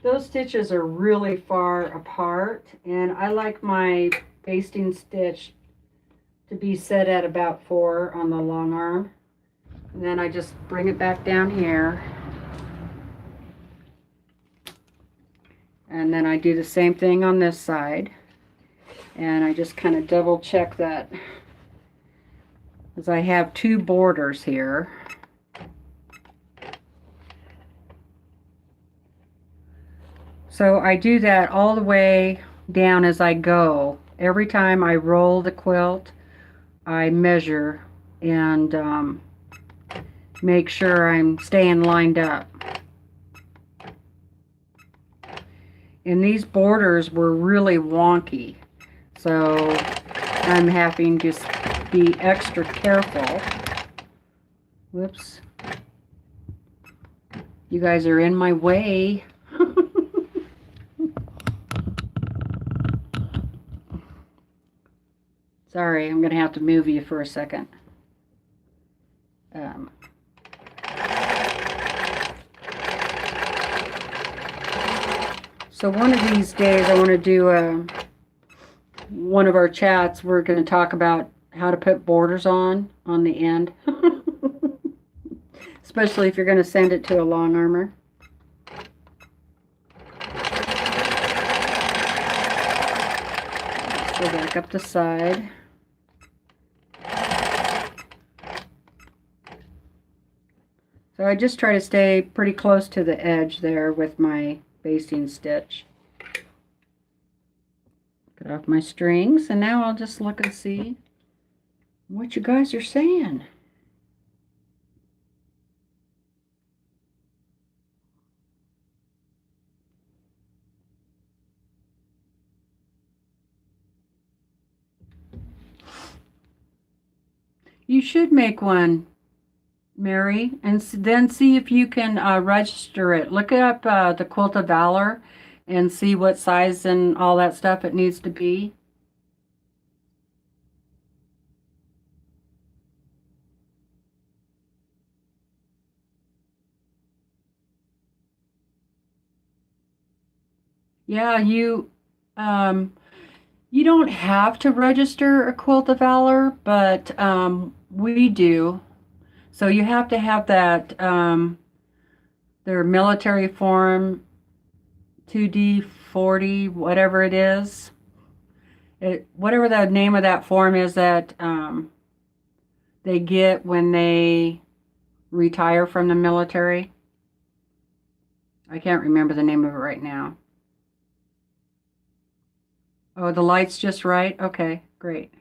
Speaker 1: those stitches are really far apart, and I like my basting stitch to be set at about 4 on the long arm. And then I just bring it back down here. And then I do the same thing on this side. And I just kind of double check that, because I have 2 borders here. So I do that all the way down as I go. Every time I roll the quilt, I measure and make sure I'm staying lined up. And these borders were really wonky, so I'm having to be extra careful. Whoops. You guys are in my way. Sorry, I'm going to have to move you for a second. So one of these days I want to do one of our chats. We're going to talk about how to put borders on the end. Especially if you're going to send it to a long armor. Let's go back up the side. So I just try to stay pretty close to the edge there with my basting stitch. Get off my strings, and now I'll just look and see what you guys are saying. You should make one, Mary, and then see if you can register it. Look up the Quilt of Valor and see what size and all that stuff it needs to be. Yeah, you don't have to register a Quilt of Valor, but we do. So you have to have that their military form 2D40, whatever it is. Whatever the name of that form is that they get when they retire from the military. I can't remember the name of it right now. Oh, the light's just right? Okay, great.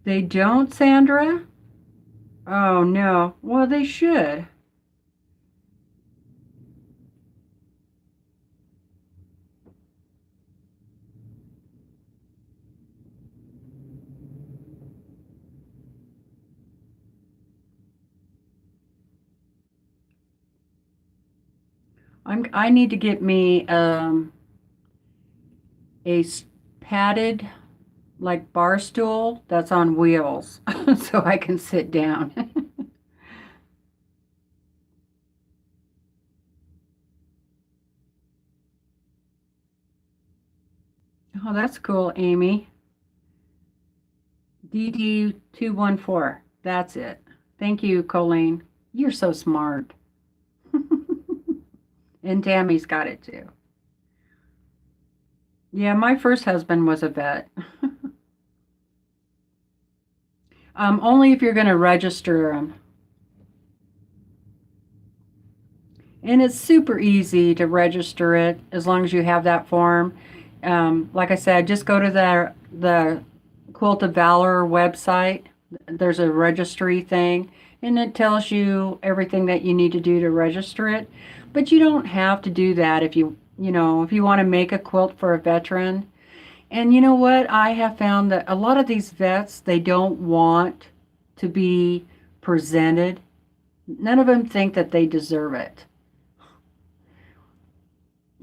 Speaker 1: They don't, Sandra? Oh, no. Well, they should. I need to get me a padded like bar stool that's on wheels so I can sit down. Oh, that's cool, Amy. DD214. That's it. Thank you, Colleen. You're so smart. And Tammy's got it too. Yeah, my first husband was a vet. Only if you're going to register them. And it's super easy to register it as long as you have that form. Like I said, just go to the Quilt of Valor website. There's a registry thing, and it tells you everything that you need to do to register it. But you don't have to do that if you want to make a quilt for a veteran. And you know what? I have found that a lot of these vets, they don't want to be presented. None of them think that they deserve it.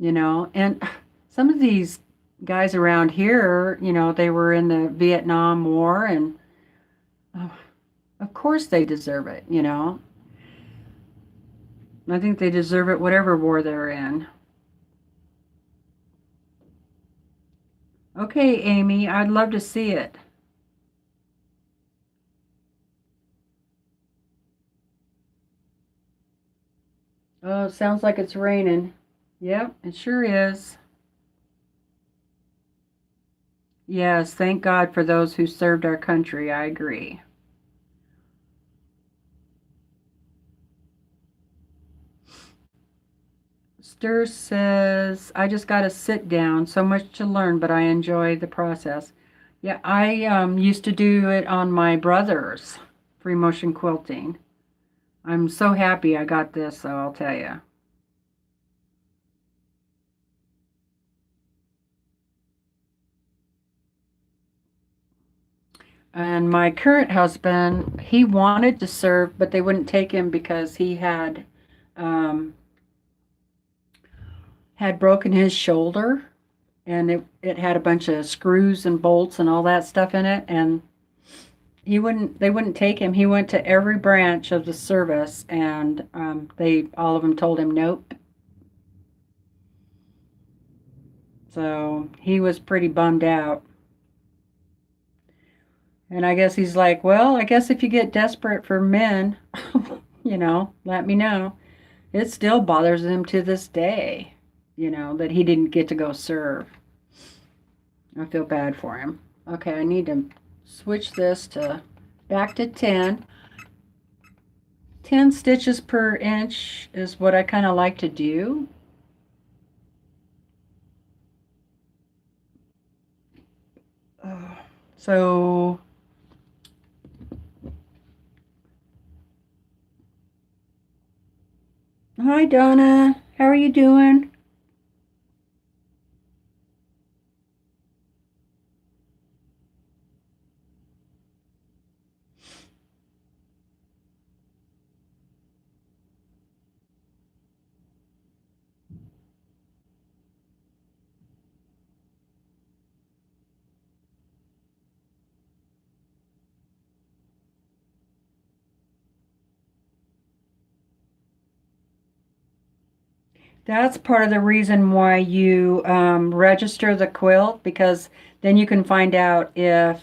Speaker 1: you know. And some of these guys around here, you know, they were in the Vietnam War, and oh, of course they deserve it, you know. I think they deserve it whatever war they're in. Okay, Amy, I'd love to see it. Oh, it sounds like it's raining. Yep, it sure is. Yes, thank God for those who served our country. I agree. Stir says, I just got to sit down. So much to learn, but I enjoy the process. Yeah, I used to do it on my brother's free motion quilting. I'm so happy I got this, so I'll tell you. And my current husband, he wanted to serve, but they wouldn't take him because he um, had broken his shoulder, and it had a bunch of screws and bolts and all that stuff in it, and they wouldn't take him. He went to every branch of the service, and they all of them told him nope. So he was pretty bummed out. And I guess he's like, well, I guess if you get desperate for men, you know, let me know. It still bothers him to this day, you know, that he didn't get to go serve. I feel bad for him. Okay, I need to switch this to back to 10. 10 stitches per inch is what I kind of like to do. So, hi Donna, how are you doing? That's part of the reason why you register the quilt, because then you can find out if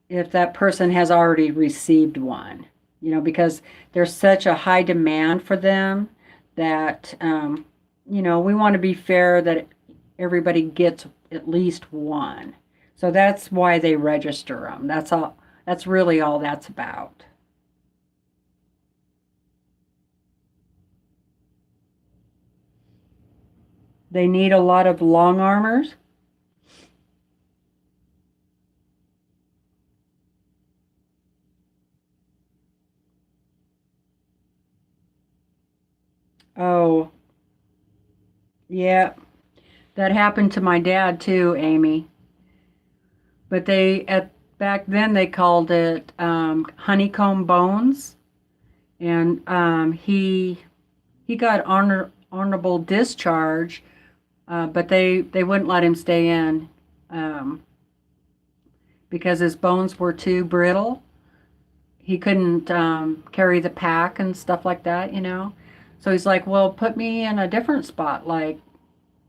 Speaker 1: that person has already received one. You know, because there's such a high demand for them that you know, we want to be fair that everybody gets at least one. So that's why they register them. That's all. That's really all that's about. They need a lot of long armors. Oh, yeah, that happened to my dad too, Amy. But they at back then they called it honeycomb bones, and he got honorable discharge, but they wouldn't let him stay in um, because his bones were too brittle. He couldn't carry the pack and stuff like that, you know. So he's like, well, put me in a different spot, like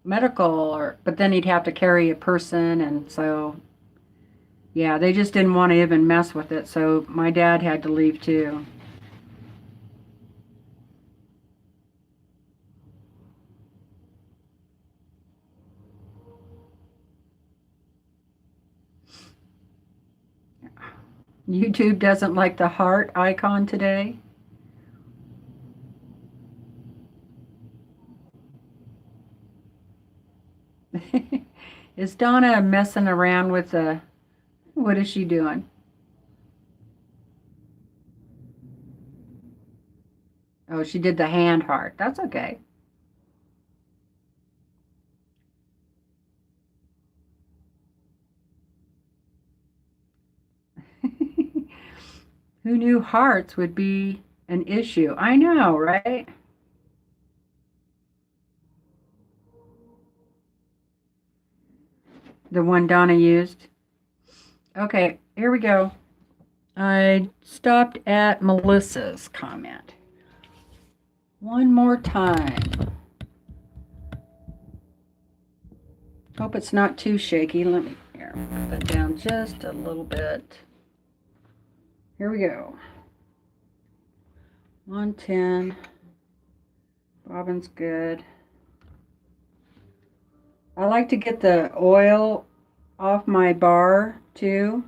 Speaker 1: medical, or but then he'd have to carry a person, and so yeah, they just didn't want to even mess with it. So my dad had to leave too. YouTube doesn't like the heart icon today. Is Donna messing around with the, what is she doing? Oh, she did the hand heart. That's okay. Who knew hearts would be an issue? I know, right? The one Donna used. Okay, here we go. I stopped at Melissa's comment. One more time. Hope it's not too shaky. Let me here, put that down just a little bit. Here we go. 110. Bobbin's good. I like to get the oil off my bar too.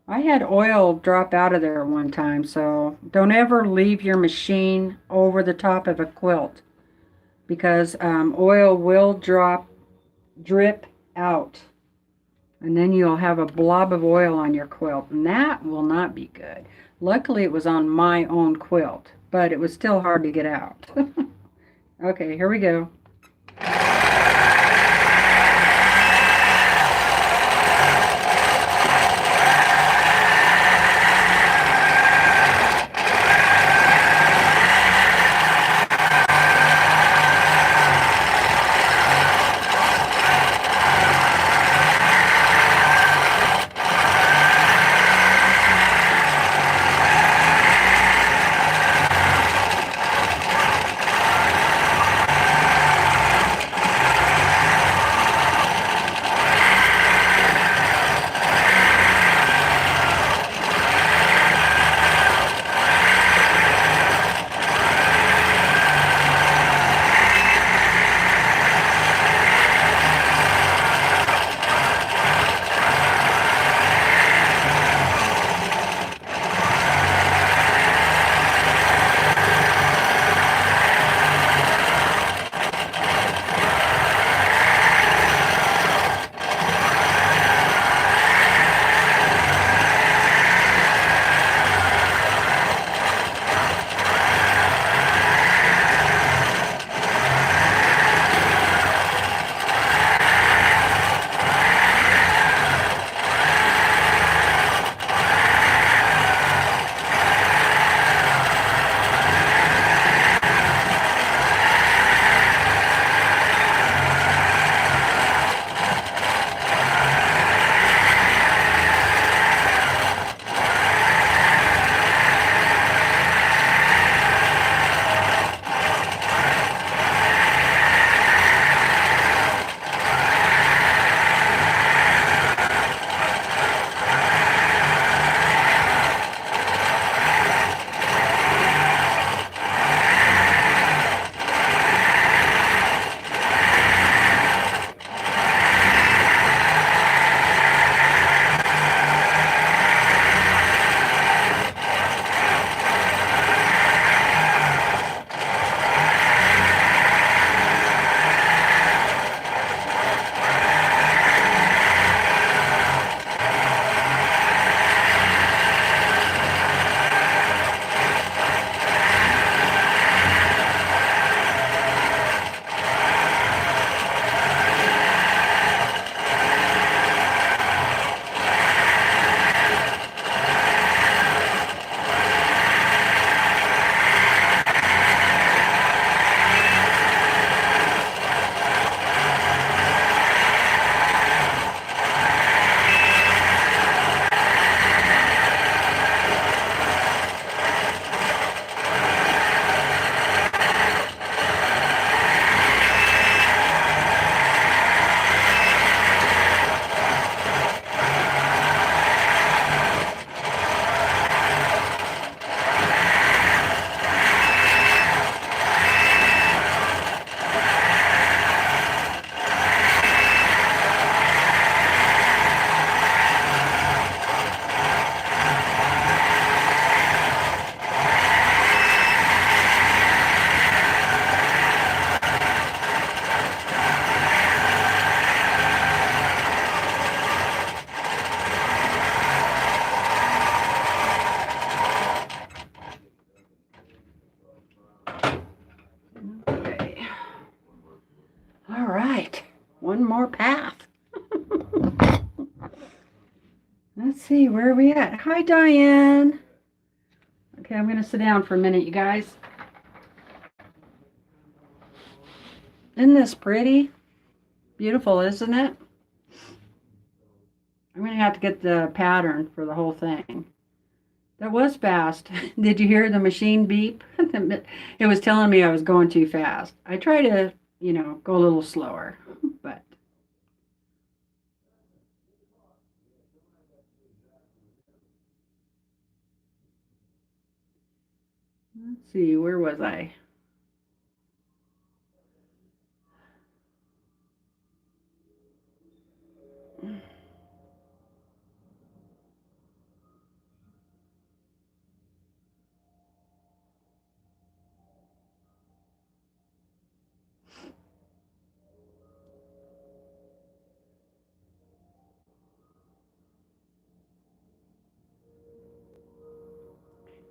Speaker 1: I had oil drop out of there one time, so don't ever leave your machine over the top of a quilt because oil will drip out, and then you'll have a blob of oil on your quilt, and that will not be good. Luckily, it was on my own quilt, but it was still hard to get out. Okay, here we go. one more path. Let's see, where are we at? Hi, Diane. Okay, I'm going to sit down for a minute, you guys. Isn't this pretty? Beautiful, isn't it? I'm going to have to get the pattern for the whole thing. That was fast. Did you hear the machine beep? It was telling me I was going too fast. I try to, go a little slower, but let's see, where was I?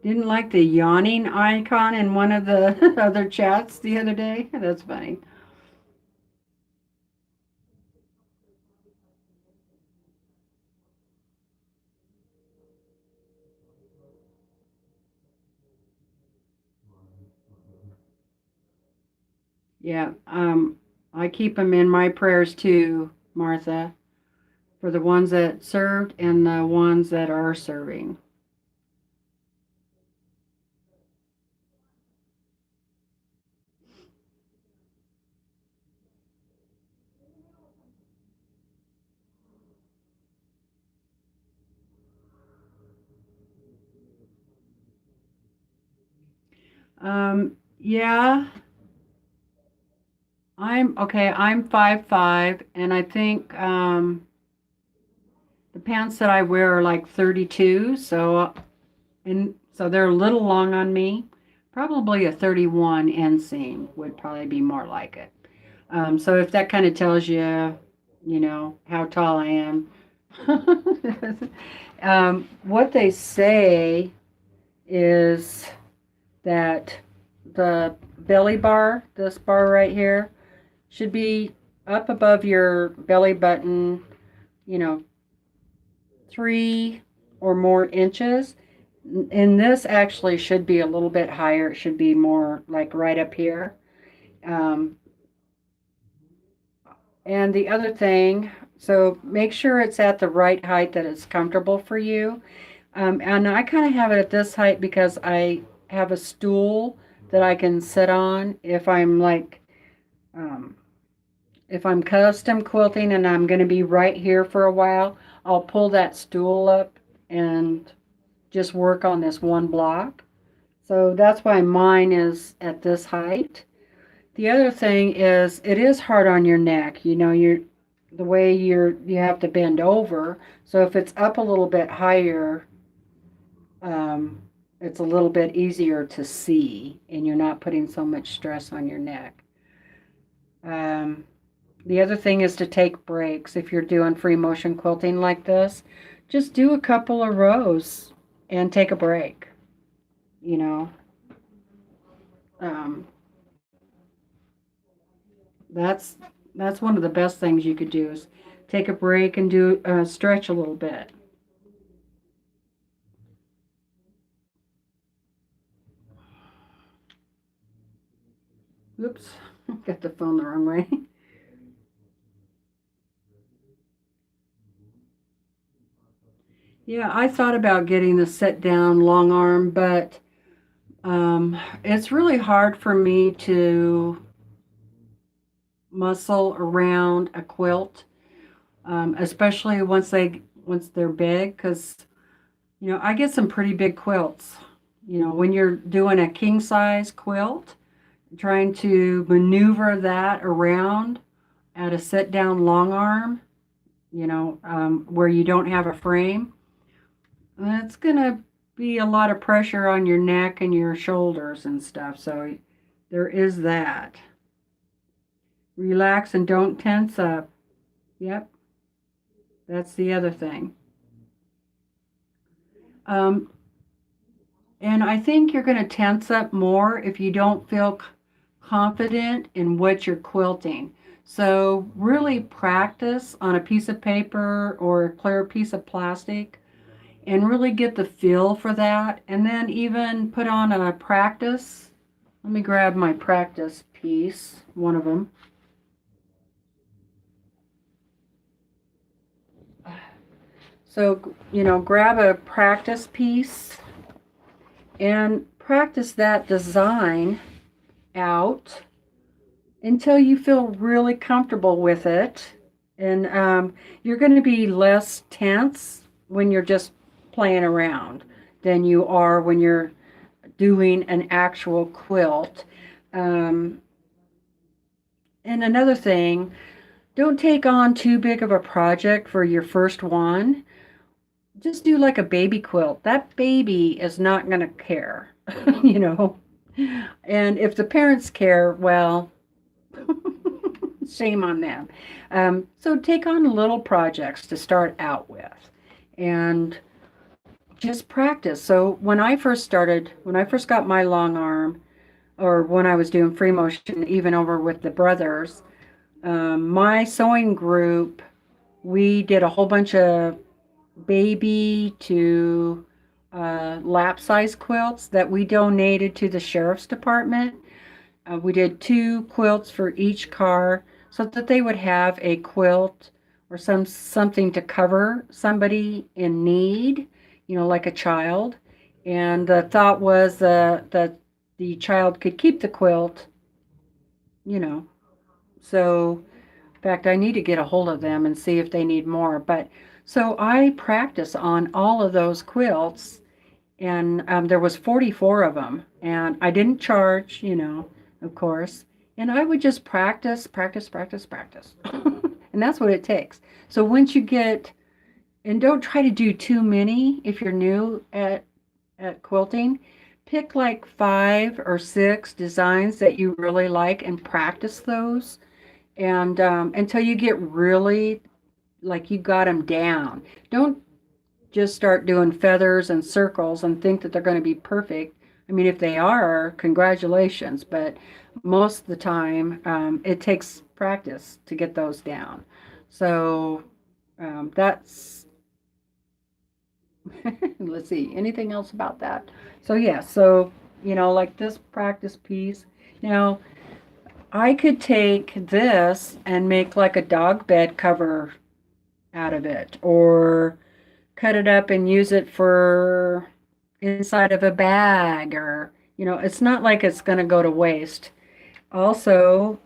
Speaker 1: Didn't like the yawning icon in one of the other chats the other day. That's funny. Yeah, I keep them in my prayers too, Martha, for the ones that served and the ones that are serving. Yeah, I'm okay. I'm 5'5", and I think the pants that I wear are like 32, so they're a little long on me. Probably a 31 inseam would probably be more like it. So if that kind of tells you, how tall I am. What they say is that the belly bar, this bar right here, should be up above your belly button, you know, 3 or more inches. And this actually should be a little bit higher. It should be more like right up here. Um, and the other thing, so make sure it's at the right height that it's comfortable for you. And I kind of have it at this height because I have a stool that I can sit on um, if I'm custom quilting and I'm going to be right here for a while. I'll pull that stool up and just work on this one block. So that's why mine is at this height. The other thing is it is hard on your neck. The way you have to bend over. So if it's up a little bit higher, um, it's a little bit easier to see and you're not putting so much stress on your neck. Um, the other thing is to take breaks. If you're doing free motion quilting like this, just do a couple of rows and take a break, you know. Um, that's that's one of the best things you could do is take a break and do stretch a little bit. Oops, got the phone the wrong way. Yeah, I thought about getting the sit down long arm, but it's really hard for me to muscle around a quilt, especially once they're big, because I get some pretty big quilts. When you're doing a king size quilt, trying to maneuver that around at a sit down long arm, where you don't have a frame, that's gonna be a lot of pressure on your neck and your shoulders and stuff. So there is that. Relax and don't tense up. Yep, that's the other thing. Um, and I think you're going to tense up more if you don't feel confident in what you're quilting. So really practice on a piece of paper or a clear piece of plastic and really get the feel for that. And then even put on a practice. Let me grab my practice piece, one of them. So, grab a practice piece and practice that design out until you feel really comfortable with it. And you're going to be less tense when you're just playing around than you are when you're doing an actual quilt. Um, and another thing, don't take on too big of a project for your first one. Just do like a baby quilt. That baby is not going to care, you know. And if the parents care, well, shame on them. So take on little projects to start out with and just practice. So when I first got my long arm, or when I was doing free motion, even over with the brothers, my sewing group, we did a whole bunch of baby to lap size quilts that we donated to the sheriff's department. We did 2 quilts for each car so that they would have a quilt or something to cover somebody in need, like a child. And the thought was that the child could keep the quilt, you know. So, in fact, I need to get a hold of them and see if they need more. But so I practice on all of those quilts, and there was 44 of them, and I didn't charge, of course. And I would just practice, practice, practice, practice. And that's what it takes. So once you get, and don't try to do too many if you're new at quilting. Pick like 5 or 6 designs that you really like and practice those, and until you get really like you got them down. Don't just start doing feathers and circles and think that they're going to be perfect. I mean, if they are, congratulations, but most of the time it takes practice to get those down. So that's, let's see, anything else about that? So, yeah, so, like this practice piece, now I could take this and make like a dog bed cover out of it, or cut it up and use it for inside of a bag, or it's not like it's going to go to waste. Also,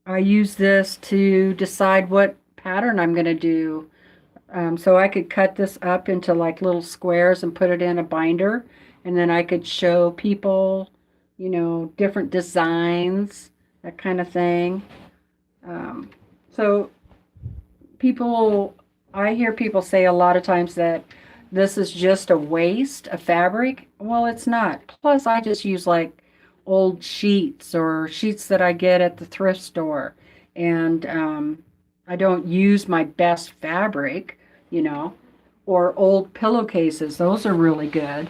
Speaker 1: I use this to decide what pattern I'm going to do. So I could cut this up into like little squares and put it in a binder, and then I could show people, different designs, that kind of thing. So people, I hear people say a lot of times that this is just a waste of fabric. Well, it's not. Plus, I just use like old sheets or sheets that I get at the thrift store. And I don't use my best fabric, you know, or old pillowcases. Those are really good.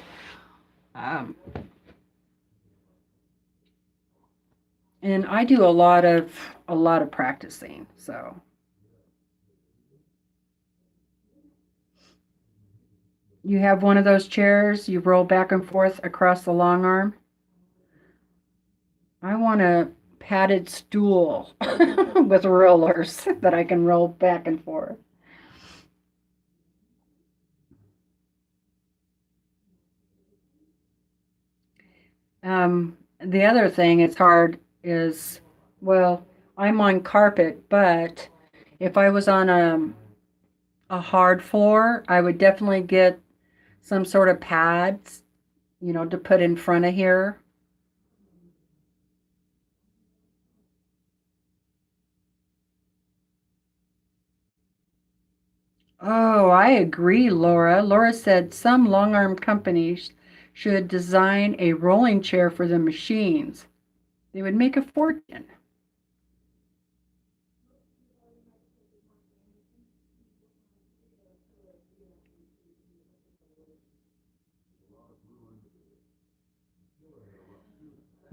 Speaker 1: Um, and I do a lot of practicing. So you have one of those chairs, you roll back and forth across the long arm. I want a padded stool with rollers that I can roll back and forth. The other thing it's hard is, well, I'm on carpet, but if I was on a hard floor, I would definitely get some sort of pads, to put in front of here. Oh, I agree, Laura. Laura said some long arm companies should design a rolling chair for the machines. They would make a fortune.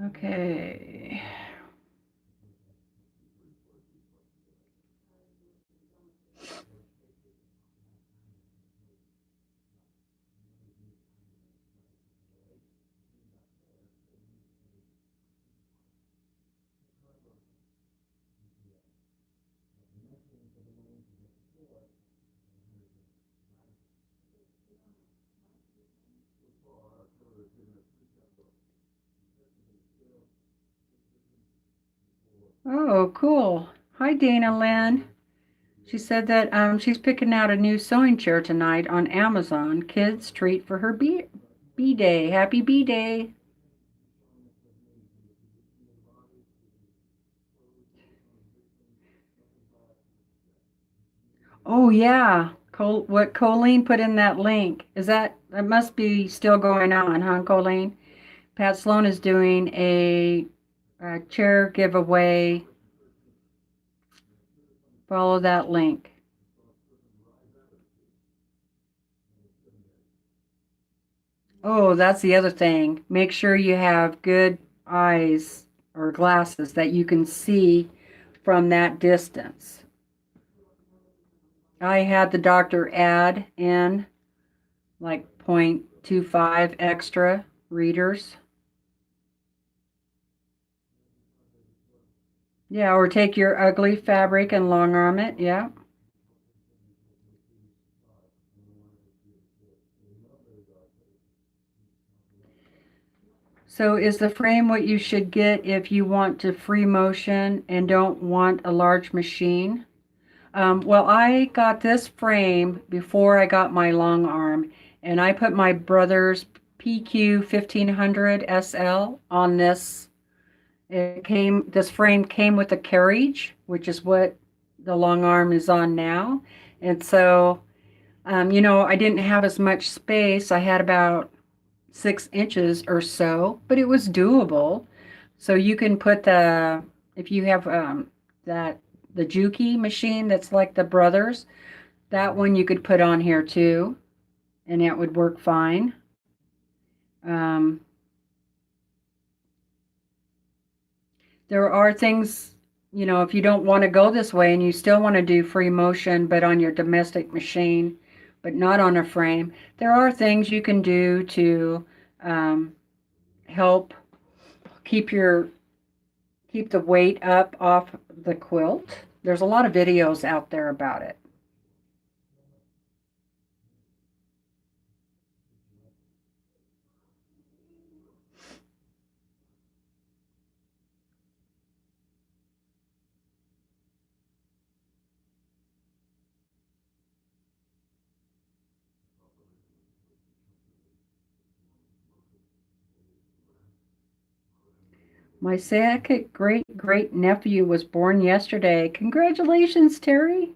Speaker 1: Okay. Oh, cool. Hi, Dana Lynn. She said that she's picking out a new sewing chair tonight on Amazon. Kids treat for her B-Day. Happy B-Day. Oh yeah. What Colleen put in that link. That must be still going on, huh, Colleen? Pat Sloan is doing a chair giveaway. Follow that link. Oh, that's the other thing. Make sure you have good eyes or glasses that you can see from that distance. I had the doctor add in like 0.25 extra readers. Yeah, or take your ugly fabric and long arm it. Yeah. So is the frame what you should get if you want to free motion and don't want a large machine? Well, I got this frame before I got my long arm, and I put my brother's PQ 1500 SL on this. This frame came with a carriage, which is what the long arm is on now. And so, I didn't have as much space. I had about 6 inches or so, but it was doable. So you can put if you have that, the Juki machine that's like the Brothers, that one you could put on here too, and it would work fine. Um, there are things, if you don't want to go this way and you still want to do free motion, but on your domestic machine, but not on a frame, there are things you can do to um, help keep your keep the weight up off the quilt. There's a lot of videos out there about it. My second great great nephew was born yesterday. Congratulations, Terry.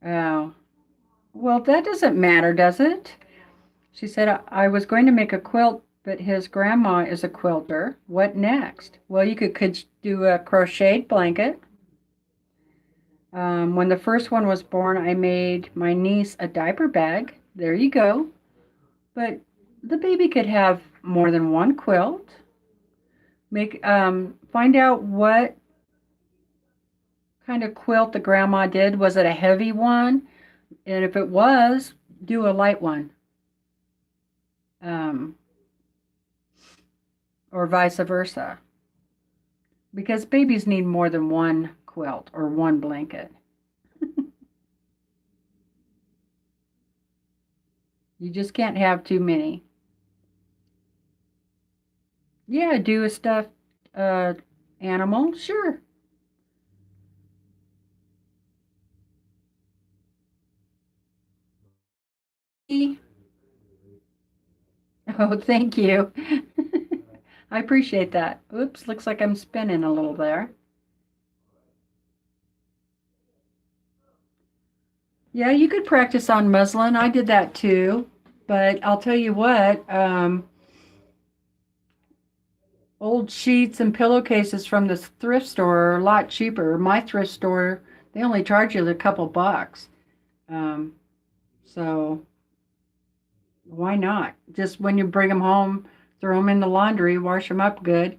Speaker 1: Oh, well, that doesn't matter, does it? She said, I was going to make a quilt, but his grandma is a quilter. What next? Well, you could do a crocheted blanket. When the first one was born, I made my niece a diaper bag. There you go. But the baby could have more than one quilt. Find out what kind of quilt the grandma did. Was it a heavy one? And if it was, do a light one. Um, or vice versa. Because babies need more than one quilt or one blanket. You just can't have too many. Yeah, do a stuffed uh, animal, sure. Oh, thank you. I appreciate that. Oops, looks like I'm spinning a little there. Yeah, you could practice on muslin. I did that too. But I'll tell you what, old sheets and pillowcases from the thrift store are a lot cheaper. My thrift store, they only charge you a couple bucks. Um, so why not? Just when you bring them home, throw them in the laundry, wash them up good,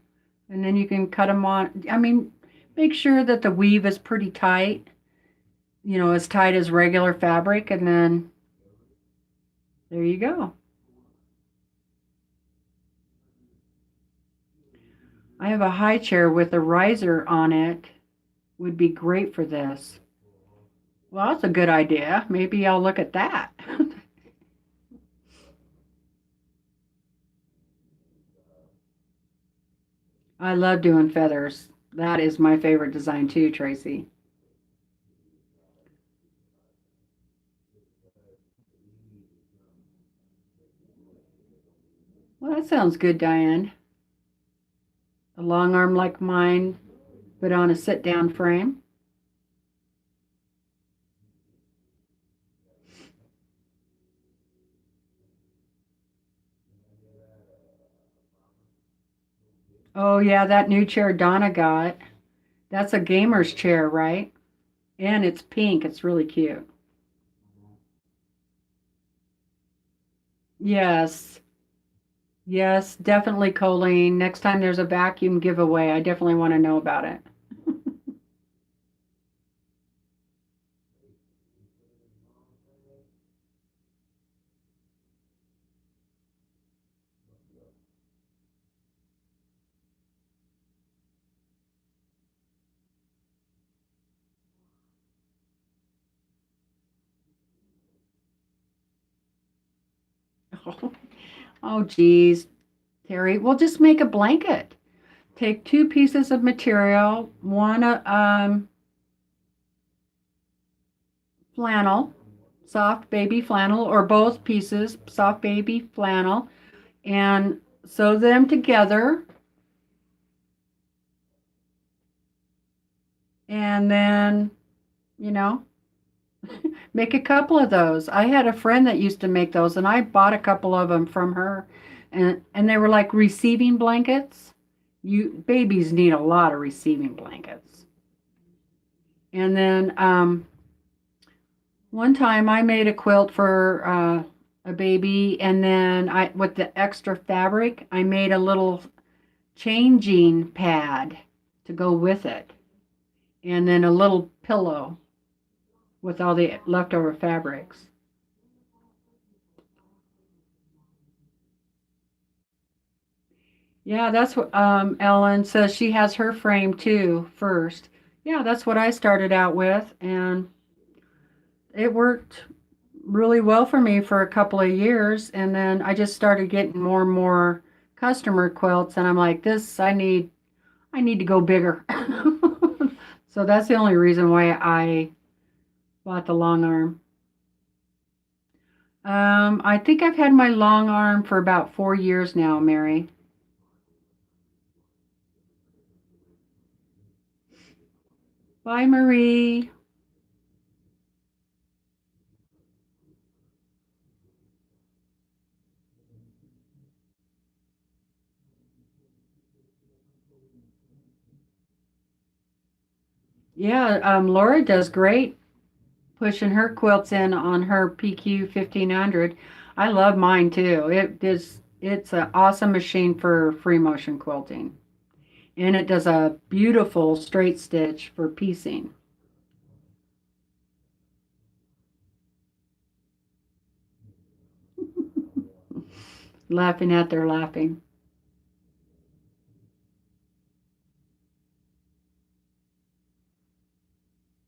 Speaker 1: and then you can cut them on. I mean, make sure that the weave is pretty tight, as tight as regular fabric, and then there you go. I have a high chair with a riser on it. Would be great for this. Well, that's a good idea. Maybe I'll look at that. I love doing feathers. That is my favorite design too, Tracy. Well, that sounds good, Diane. A long arm like mine, but on a sit-down frame. Oh yeah, that new chair Donna got. That's a gamer's chair, right? And it's pink. It's really cute. Yes. Yes, definitely, Colleen. Next time there's a vacuum giveaway, I definitely want to know about it. Oh, geez, Terry. We'll just make a blanket. Take two pieces of material, one flannel, soft baby flannel, or both pieces, soft baby flannel, and sew them together. And then, you know, make a couple of those. I had a friend that used to make those, and I bought a couple of them from her, and they were like receiving blankets. You babies need a lot of receiving blankets. And then one time I made a quilt for a baby, and then I with the extra fabric, I made a little changing pad to go with it, and then a little pillow with all the leftover fabrics. Yeah, that's what Ellen says she has her frame too first. Yeah, that's what I started out with, and it worked really well for me for a couple of years. And then I just started getting more and more customer quilts, and I'm like, this, I need to go bigger. So that's the only reason why I bought the long arm. I think I've had my long arm for about 4 years now, Mary. Bye, Marie. Yeah, Laura does great pushing her quilts in on her PQ 1500. I love mine too. It's an awesome machine for free motion quilting. And it does a beautiful straight stitch for piecing. Laughing at their laughing.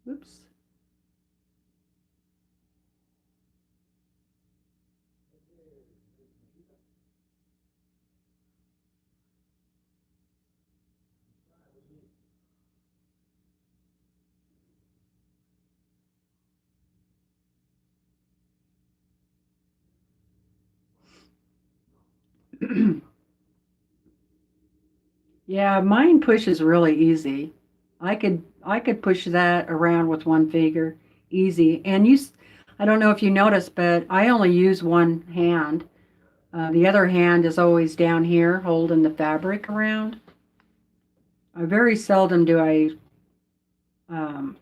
Speaker 1: Oops. Yeah, mine pushes really easy. I could push that around with one finger easy. And I don't know if you noticed, but I only use one hand. The other hand is always down here holding the fabric around. I very seldom do I um,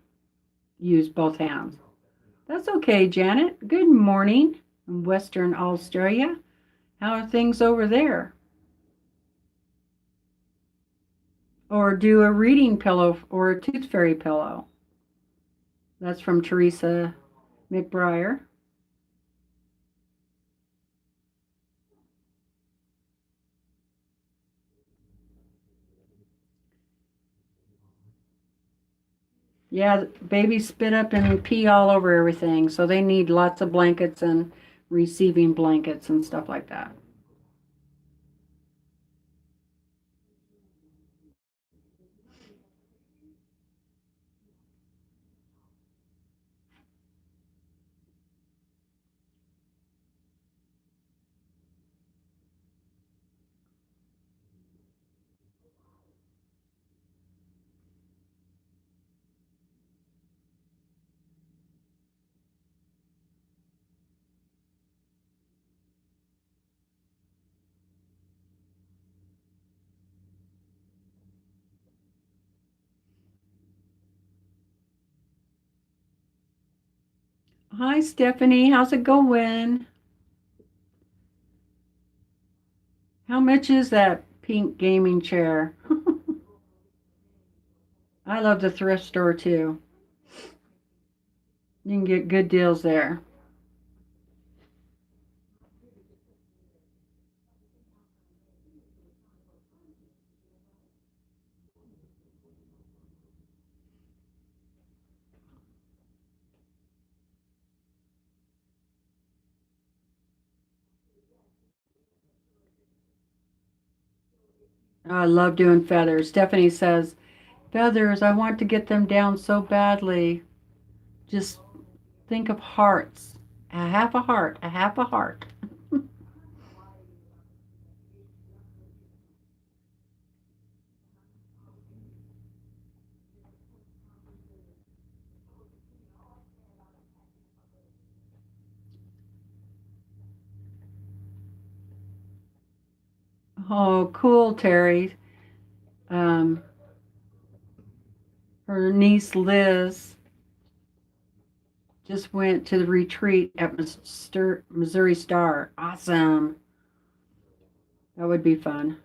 Speaker 1: use both hands. That's okay, Janet. Good morning in Western Australia. How are things over there? Or do a reading pillow or a tooth fairy pillow. That's from Teresa McBriar. Yeah, babies spit up and pee all over everything, so they need lots of blankets and receiving blankets and stuff like that. Hi, Stephanie. How's it going? How much is that pink gaming chair? I love the thrift store too. You can get good deals there. I love doing feathers. Stephanie says, feathers, I want to get them down so badly. Just think of hearts. A half a heart, a half a heart. Oh, cool, Terry. Um, Her niece Liz just went to the retreat at Missouri Star. Awesome. That would be fun.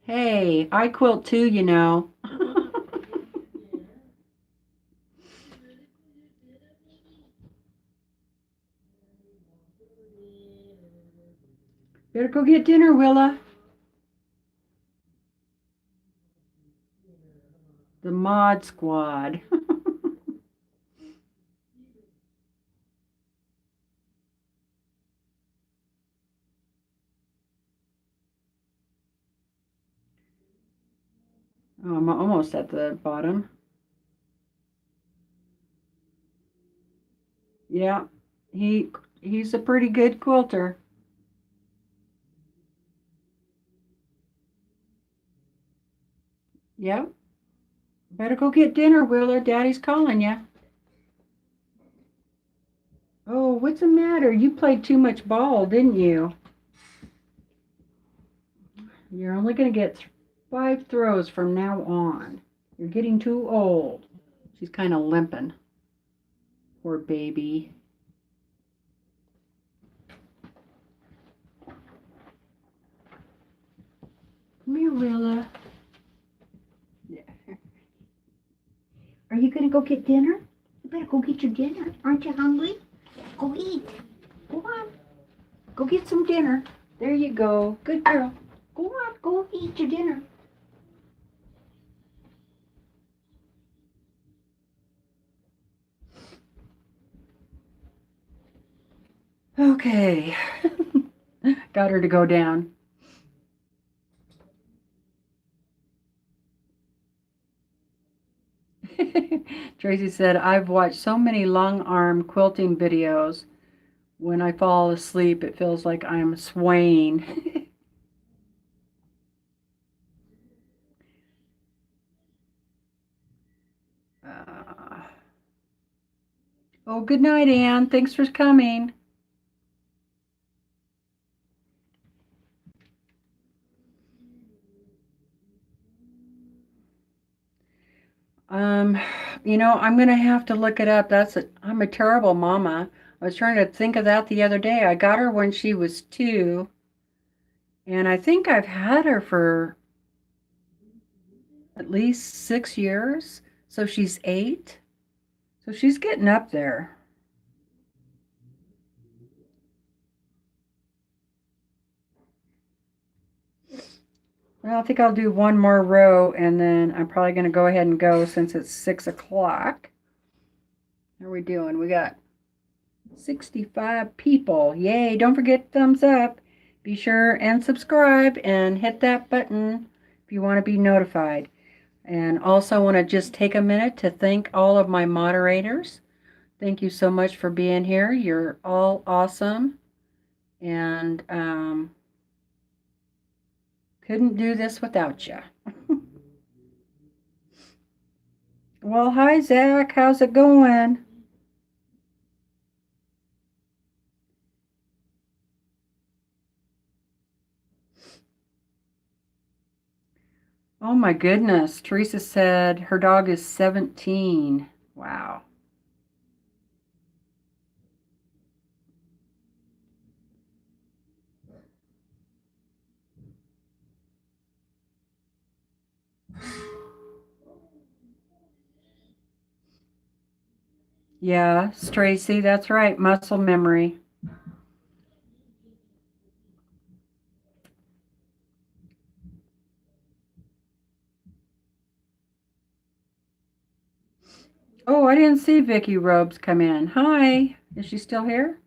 Speaker 1: Hey, I quilt too, you know. Better go get dinner, Willa. The Mod Squad. Oh, I'm almost at the bottom. Yeah, he's a pretty good quilter. Yeah, better go get dinner, Willa. Daddy's calling you. Oh, what's the matter? You played too much ball, didn't you? You're only going to get 5 throws from now on. You're getting too old. She's kind of limping. Poor baby. Come here, Willa. Yeah. Are you going to go get dinner? You better go get your dinner. Aren't you hungry? Go eat. Go on. Go get some dinner. There you go. Good girl. Go on. Go eat your dinner. Okay. Got her to go down. Tracy said, I've watched so many long arm quilting videos. When I fall asleep, it feels like I'm swaying. uh, oh, good night, Anne. Thanks for coming. Um, I'm gonna have to look it up. I'm a terrible mama. I was trying to think of that the other day. I got her when she was 2, and I think I've had her for at least 6 years. So she's 8. So she's getting up there. Well, I think I'll do one more row and then I'm probably going to go ahead and go since it's 6 o'clock. How are we doing? We got 65 people. Yay. Don't forget thumbs up. Be sure and subscribe and hit that button if you want to be notified. And also want to just take a minute to thank all of my moderators. Thank you so much for being here. You're all awesome. And couldn't do this without you. Well, hi, Zach. How's it going? Oh my goodness. Teresa said her dog is 17. Wow. Yeah, Tracy, that's right. Muscle memory. Oh, I didn't see Vicky Robes come in. Hi. Is she still here?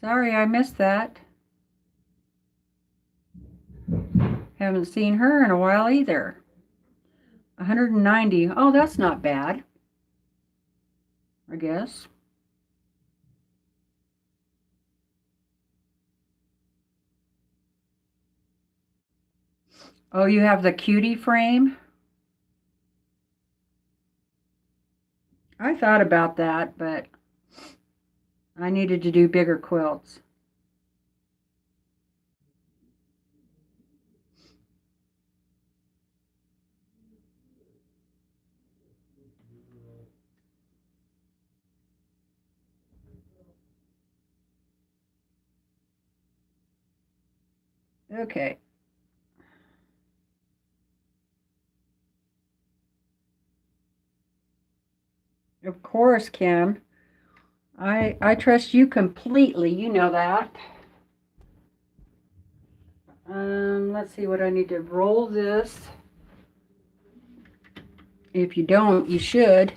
Speaker 1: Sorry, I missed that. Haven't seen her in a while either. 190. Oh, that's not bad, I guess. Oh, you have the cutie frame? I thought about that, but I needed to do bigger quilts. Okay. Of course, Kim. I trust you completely. You know that. Let's see what I need to roll this. If you don't, you should.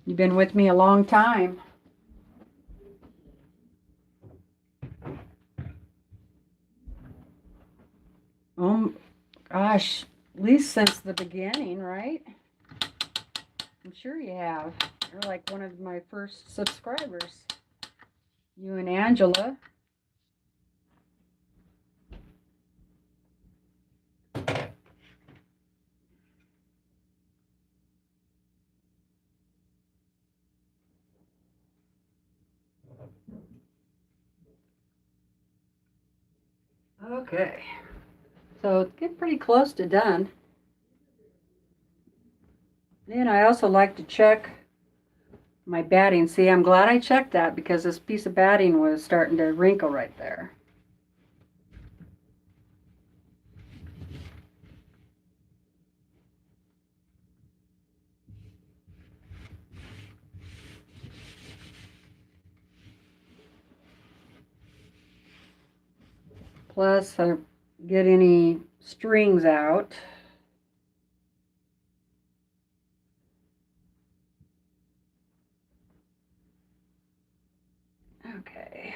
Speaker 1: You've been with me a long time. Oh gosh, at least since the beginning, right? I'm sure you have. You're like one of my first subscribers. You and Angela. Okay. So it's getting pretty close to done. Then I also like to check my batting. See, I'm glad I checked that because this piece of batting was starting to wrinkle right there. Plus, I get any strings out. Okay.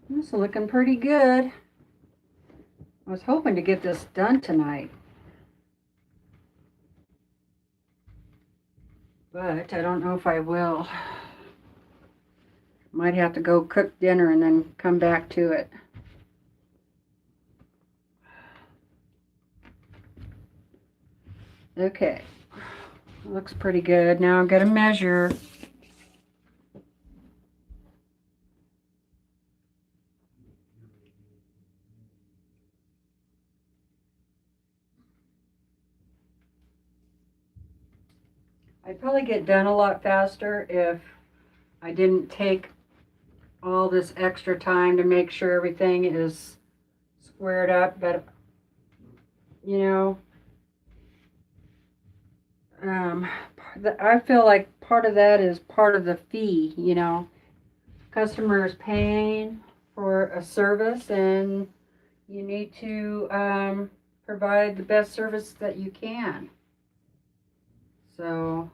Speaker 1: This is looking pretty good. I was hoping to get this done tonight, but I don't know if I will. Might have to go cook dinner and then come back to it. Okay, looks pretty good. Now I'm going to measure. I'd probably get done a lot faster if I didn't take all this extra time to make sure everything is squared up, but you know, I feel like part of that is part of the fee, you know. Customer is paying for a service and you need to provide the best service that you can. So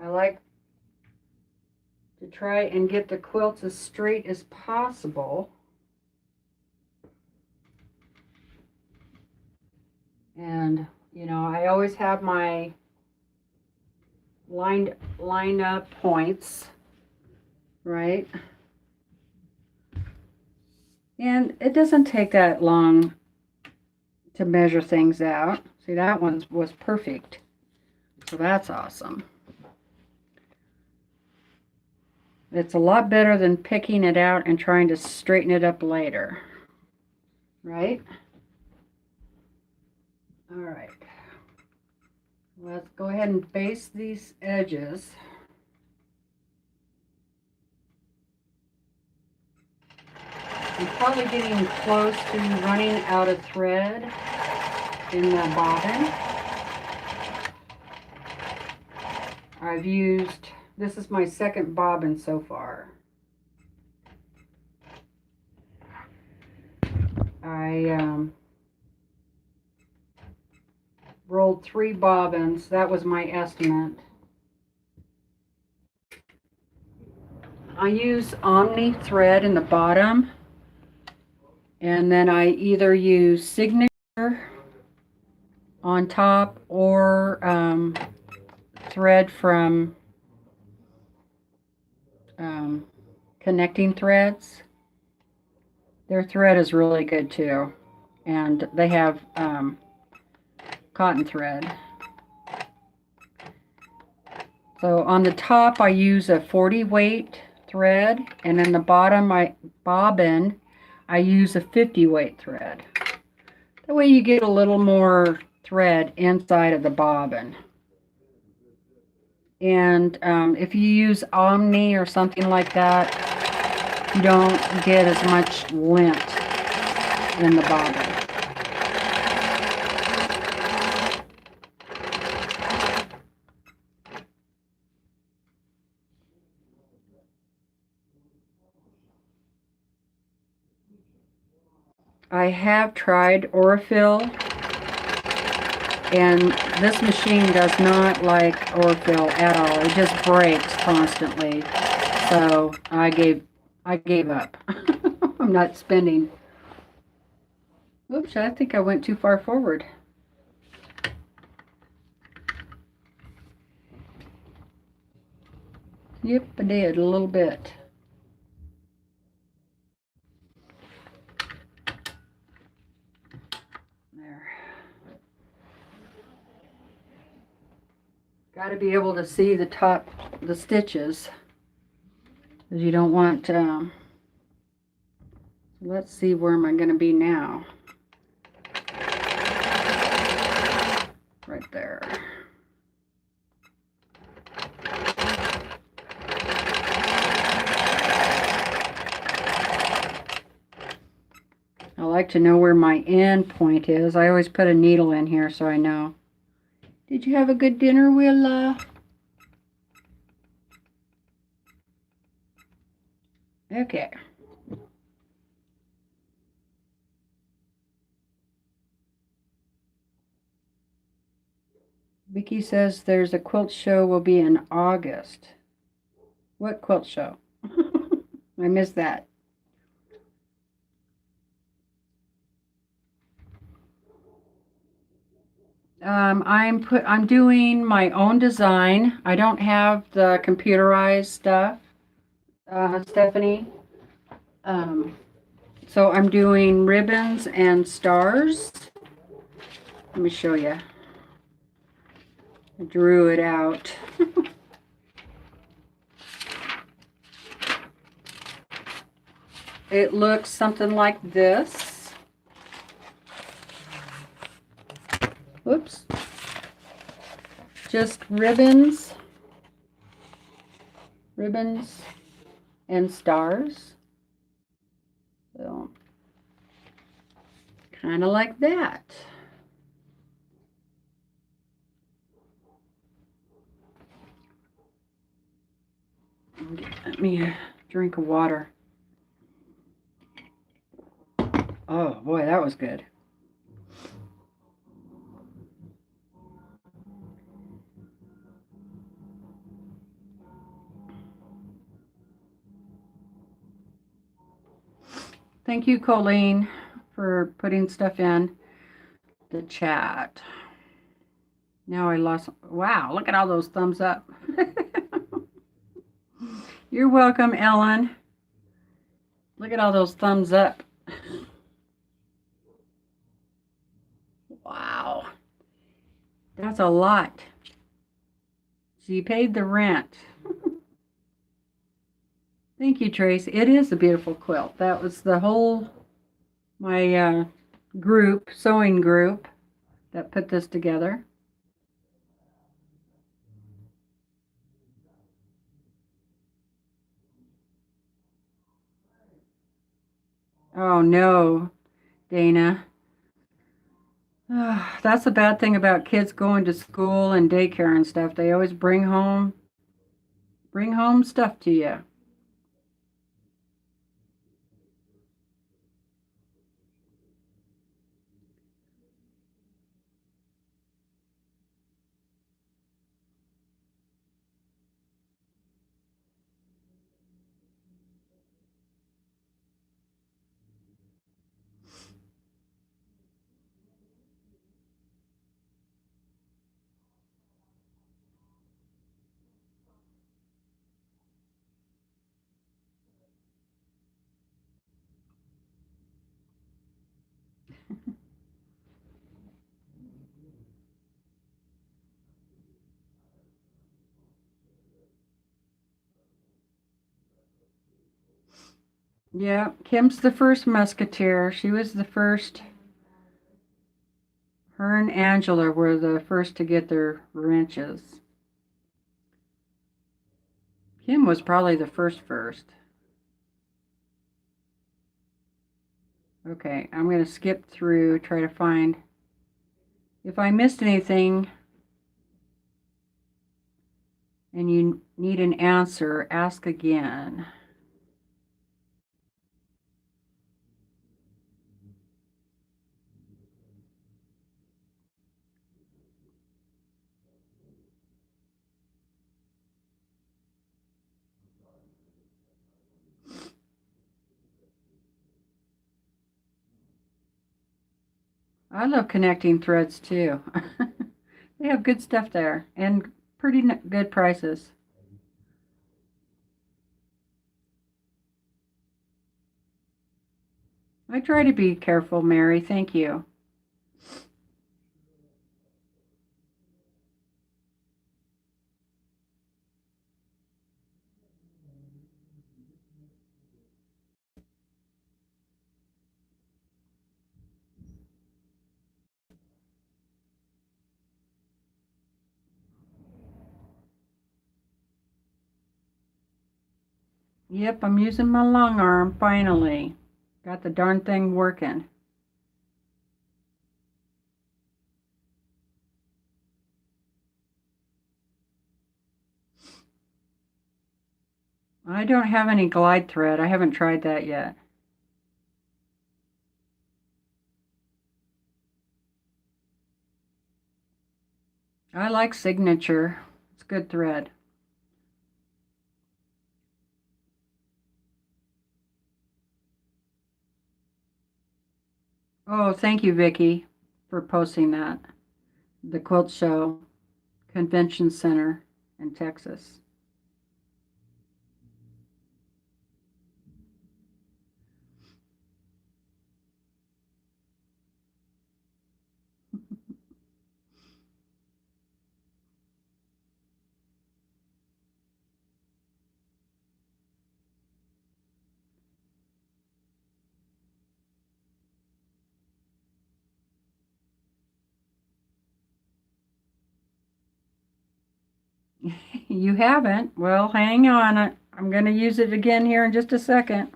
Speaker 1: I like to try and get the quilts as straight as possible. And, you know, I always have my lined up points, right? And it doesn't take that long to measure things out. See, that one was perfect. So that's awesome. It's a lot better than picking it out and trying to straighten it up later. right? All right. Let's go ahead and base these edges. I'm probably getting close to running out of thread in the bobbin. I've used, this is my second bobbin so far. I rolled 3 bobbins. That was my estimate. I use Omni thread in the bottom, and then I either use Signature on top or thread from Connecting Threads. Their thread is really good too, and they have cotton thread. So on the top I use a 40 weight thread, and in the bottom bobbin I use a 50 weight thread. That way you get a little more thread inside of the bobbin. And if you use Omni or something like that, you don't get as much lint in the bobbin. I have tried Orfil, and this machine does not like Orfil at all. It just breaks constantly. So I gave up. I'm not spending. Oops, I think I went too far forward. Yep, I did a little bit. There. Got to be able to see the top, the stitches, because you don't want. Let's see, where am I going to be now? Right there. I like to know where my end point is. I always put a needle in here so I know. Did you have a good dinner, Willa? Okay. Vicky says there's a quilt show will be in August. What quilt show? I missed that. I'm doing my own design. I don't have the computerized stuff, Stephanie. So I'm doing ribbons and stars. Let me show you. I drew it out. It looks something like this. Whoops. Just ribbons and stars. So, kind of like that. Let me a drink of water. Oh boy, that was good. Thank you, Colleen, for putting stuff in the chat. Now I lost. Wow, look at all those thumbs up. You're welcome, Ellen. Look at all those thumbs up. Wow. That's a lot. So you paid the rent. Thank you, Trace. It is a beautiful quilt. That was the whole, my sewing group that put this together. Oh no, Dana. That's the bad thing about kids going to school and daycare and stuff. They always bring home stuff to you. Yeah, Kim's the first musketeer. She was the first. Her and Angela were the first to get their wrenches. Kim was probably the first. Okay, I'm going to skip through, try to find. If I missed anything and you need an answer, ask again. I love connecting threads too. They have good stuff there and pretty good prices. I try to be careful, Mary. Thank you. Yep, I'm using my long arm finally. Got the darn thing working. I don't have any glide thread. I haven't tried that yet. I like Signature. It's good thread. Oh, thank you, Vicky, for posting that. The Quilt Show Convention Center in Texas. You haven't? Well, hang on. I'm going to use it again here in just a second.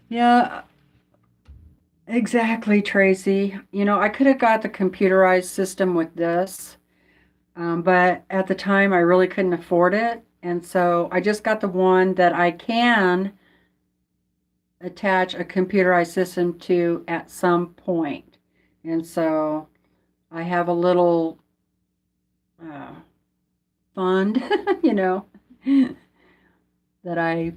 Speaker 1: Yeah, exactly, Tracy. I could have got the computerized system with this, but at the time I really couldn't afford it. And so I just got the one that I can attach a computerized system to at some point. And so I have a little uh, fund, you know, that I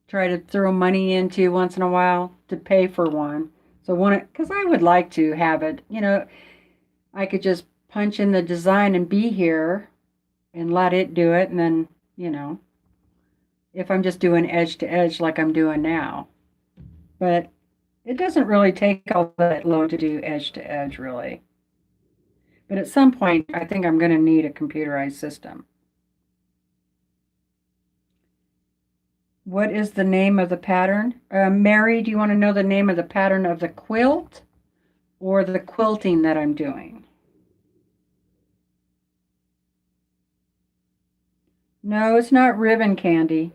Speaker 1: try to throw money into once in a while to pay for one. So because I would like to have it, I could just punch in the design and be here and let it do it. And then, if I'm just doing edge to edge like I'm doing now. But it doesn't really take all that long to do edge to edge, really. But at some point, I think I'm going to need a computerized system. What is the name of the pattern? Mary, do you want to know the name of the pattern of the quilt or the quilting that I'm doing? No, it's not ribbon candy.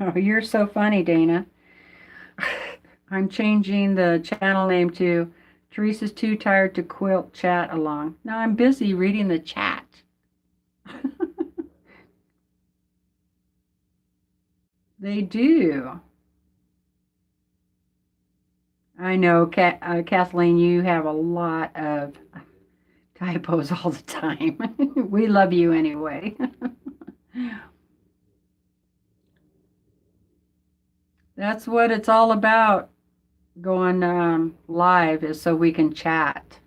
Speaker 1: Oh, you're so funny, Dana. I'm changing the channel name to Teresa's Too Tired to Quilt Chat Along. Now I'm busy reading the chat. They do. I know, Kathleen, you have a lot of typos all the time. We love you anyway. That's what it's all about going live, is so we can chat.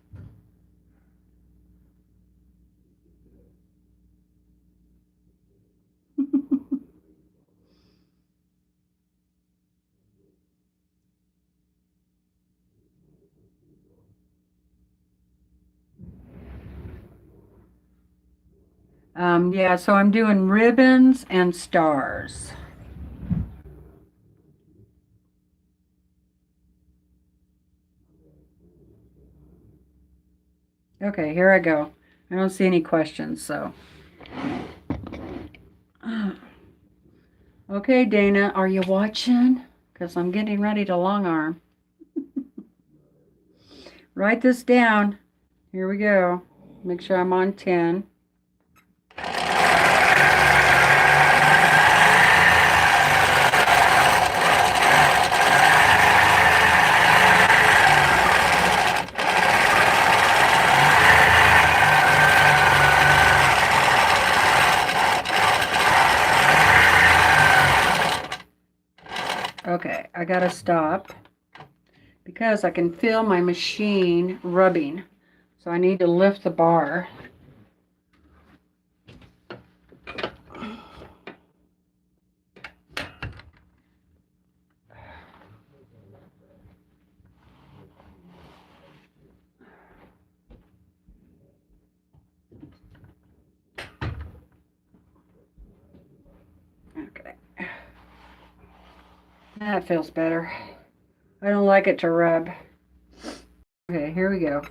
Speaker 1: Yeah, so I'm doing ribbons and stars. Okay, here I go. I don't see any questions, so. Okay, Dana, are you watching? Because I'm getting ready to long arm. Write this down. Here we go. Make sure I'm on 10. Okay, I gotta stop because I can feel my machine rubbing. So I need to lift the bar. Okay. That feels better. I don't like it to rub. Okay, here we go.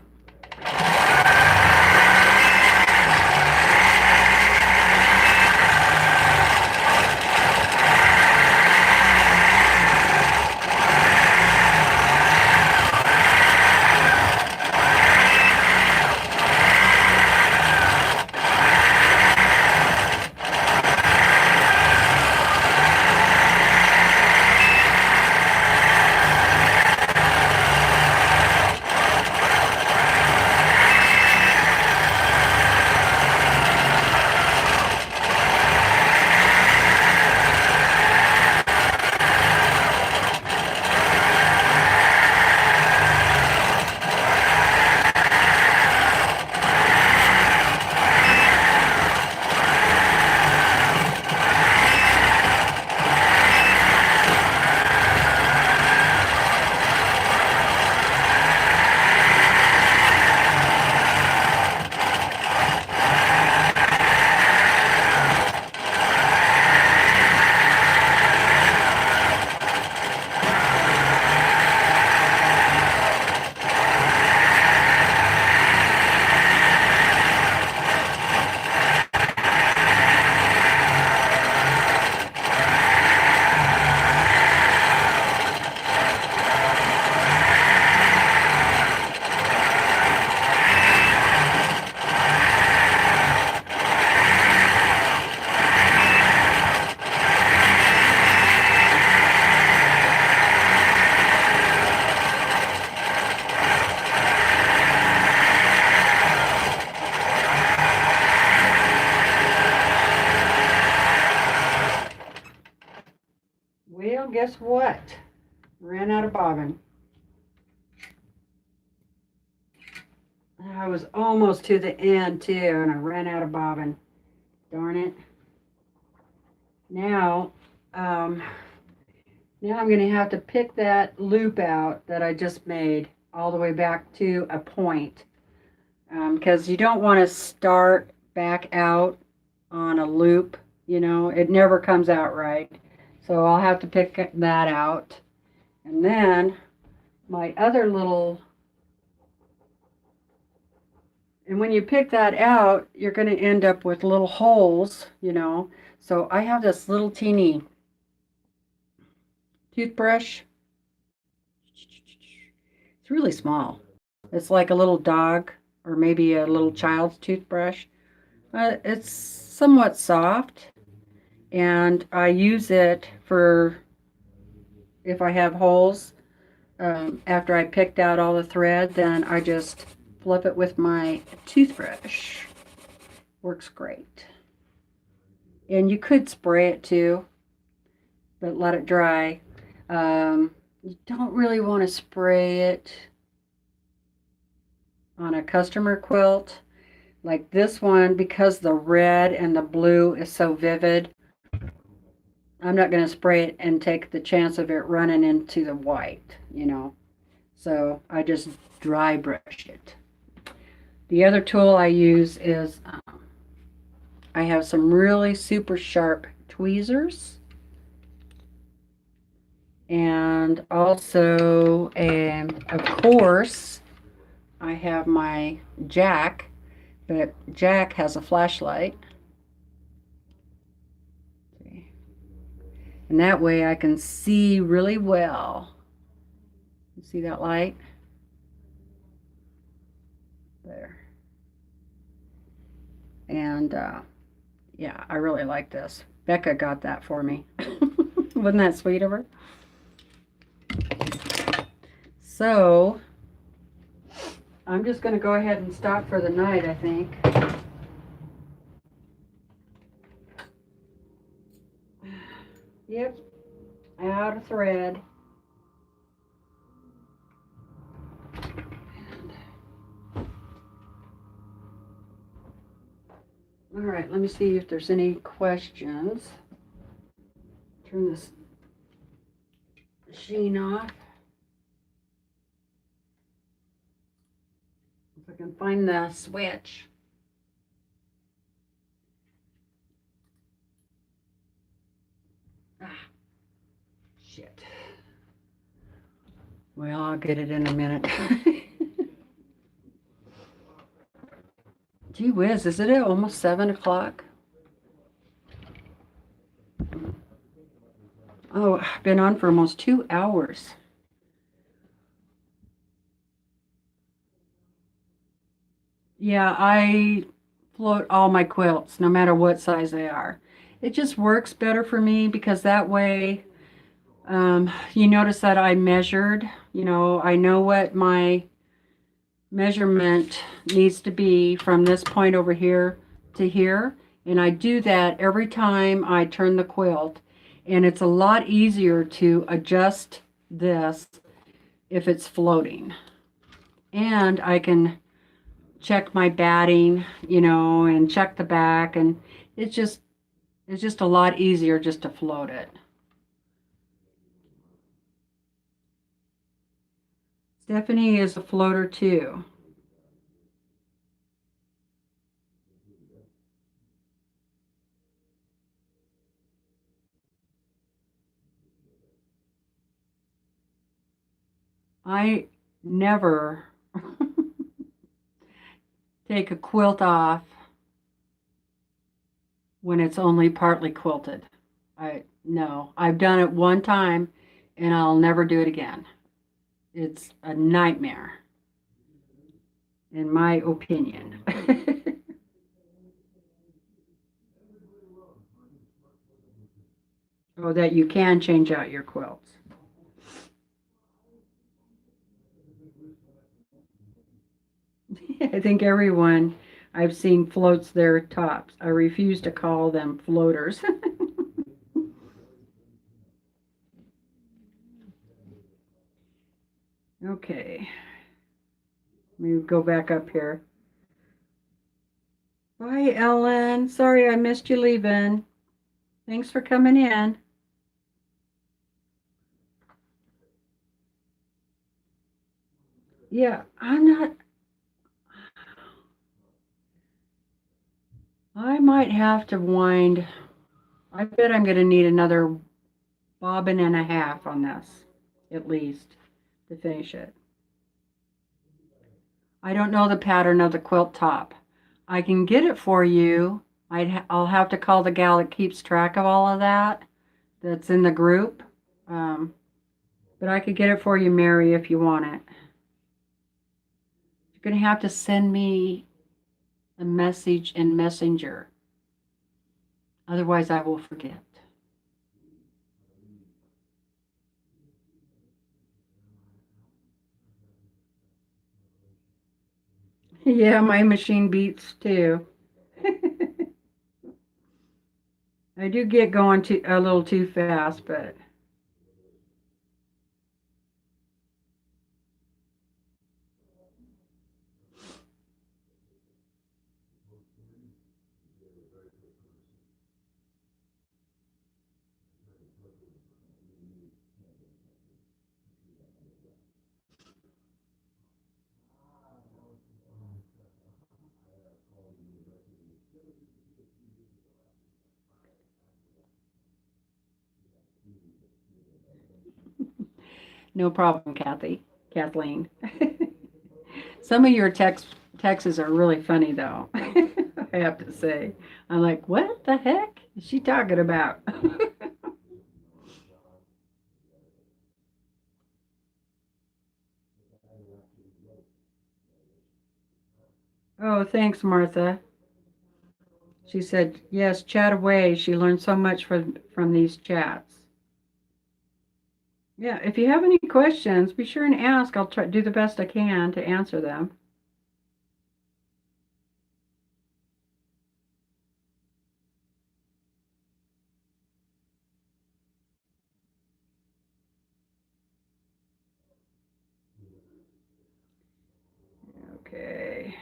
Speaker 1: Well, guess what? Ran out of bobbin. I was almost to the end too, and I ran out of bobbin. Darn it. Now Now I'm going to have to pick that loop out that I just made all the way back to a point, because you don't want to start back out on a loop, you know, it never comes out right. So I'll have to pick that out. And then my other little, and when you pick that out, you're going to end up with little holes, you know. So I have this little teeny toothbrush. It's really small. It's like a little dog or maybe a little child's toothbrush. It's somewhat soft, and I use it for if I have holes. After I picked out all the thread, then I just flip it with my toothbrush. Works great. And you could spray it too, but let it dry. You don't really want to spray it on a customer quilt like this one, because the red and the blue is so vivid. I'm not going to spray it and take the chance of it running into the white, you know. So I just dry brush it. The other tool I use is I have some really super sharp tweezers, and also, of course, I have my jack, but jack has a flashlight. And that way I can see really well. You see that light? There. And yeah, I really like this. Becca got that for me. Wasn't that sweet of her? So I'm just going to go ahead and stop for the night, I think. Yep, out of thread. All right, let me see if there's any questions. Turn this machine off. If I can find the switch. Ah, shit. Well, I'll get it in a minute. Gee whiz, is it almost 7 o'clock? Oh, I've been on for almost 2 hours. Yeah, I float all my quilts, no matter what size they are. It just works better for me because that way, you notice that I measured, you know, I know what my measurement needs to be from this point over here to here. And I do that every time I turn the quilt. And it's a lot easier to adjust this if it's floating. And I can check my batting, you know, and check the back, and it's just a lot easier just to float it. Stephanie is a floater too. I never take a quilt off when it's only partly quilted. No, I've done it one time and I'll never do it again. It's a nightmare, in my opinion. Oh, that you can change out your quilts. I think everyone I've seen floats their tops. I refuse to call them floaters. Okay. Let me go back up here. Bye, Ellen. Sorry I missed you leaving. Thanks for coming in. Yeah, I'm not, I might have to wind, I bet I'm going to need another bobbin and a half on this, at least, to finish it. I don't know the pattern of the quilt top. I can get it for you. I'll have to call the gal that keeps track of all of that, that's in the group. Um, but I could get it for you, Mary, if you want it. You're going to have to send me a message in Messenger. Otherwise, I will forget. Yeah, my machine beats too. I do get going too, a little too fast, but no problem, Kathleen. Some of your texts are really funny, though. I have to say, I'm like, what the heck is she talking about? Oh, thanks, Martha. She said, yes, chat away. She learned so much from these chats. Yeah, if you have any questions, be sure and ask. I'll try do the best I can to answer them. Okay.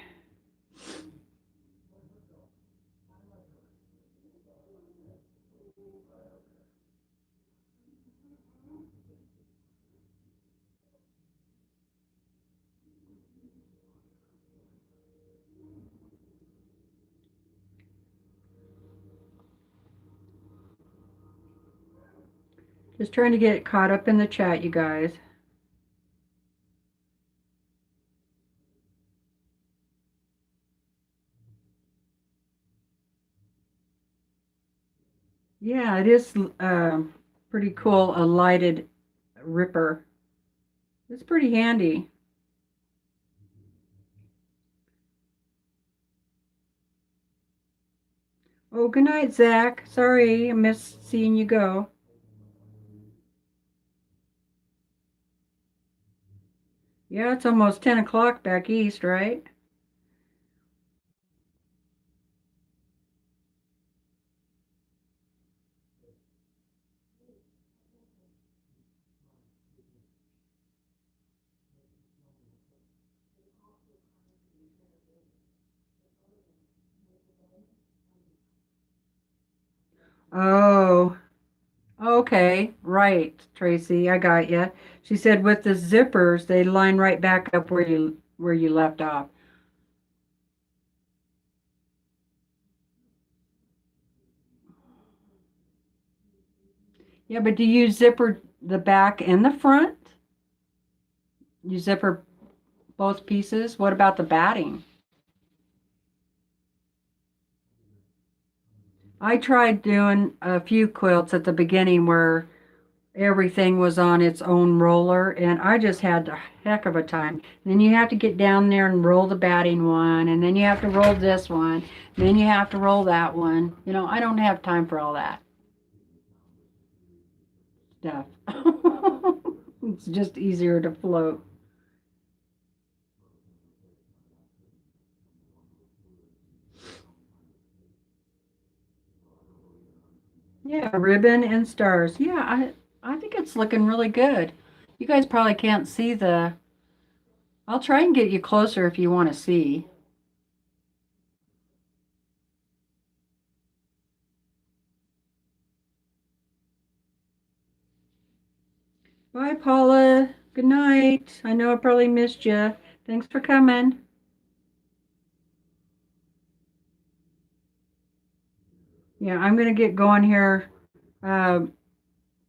Speaker 1: Just trying to get caught up in the chat, you guys. Yeah, it is pretty cool, a lighted ripper. It's pretty handy. Oh, good night, Zach. Sorry, I missed seeing you go. Yeah, it's almost 10 o'clock back east, right? Oh, okay. Right, Tracy, I got you. She said with the zippers, they line right back up where you left off. Yeah, but do you zipper the back and the front? You zipper both pieces? What about the batting? I tried doing a few quilts at the beginning where everything was on its own roller, and I just had a heck of a time. Then you have to get down there and roll the batting one, and then you have to roll this one, then you have to roll that one. I don't have time for all that stuff. It's just easier to float. Yeah, ribbon and stars. Yeah, I think it's looking really good. You guys probably can't see the. I'll try and get you closer if you want to see. Bye, Paula. Good night. I know I probably missed you. Thanks for coming. Yeah, I'm going to get going here. I'm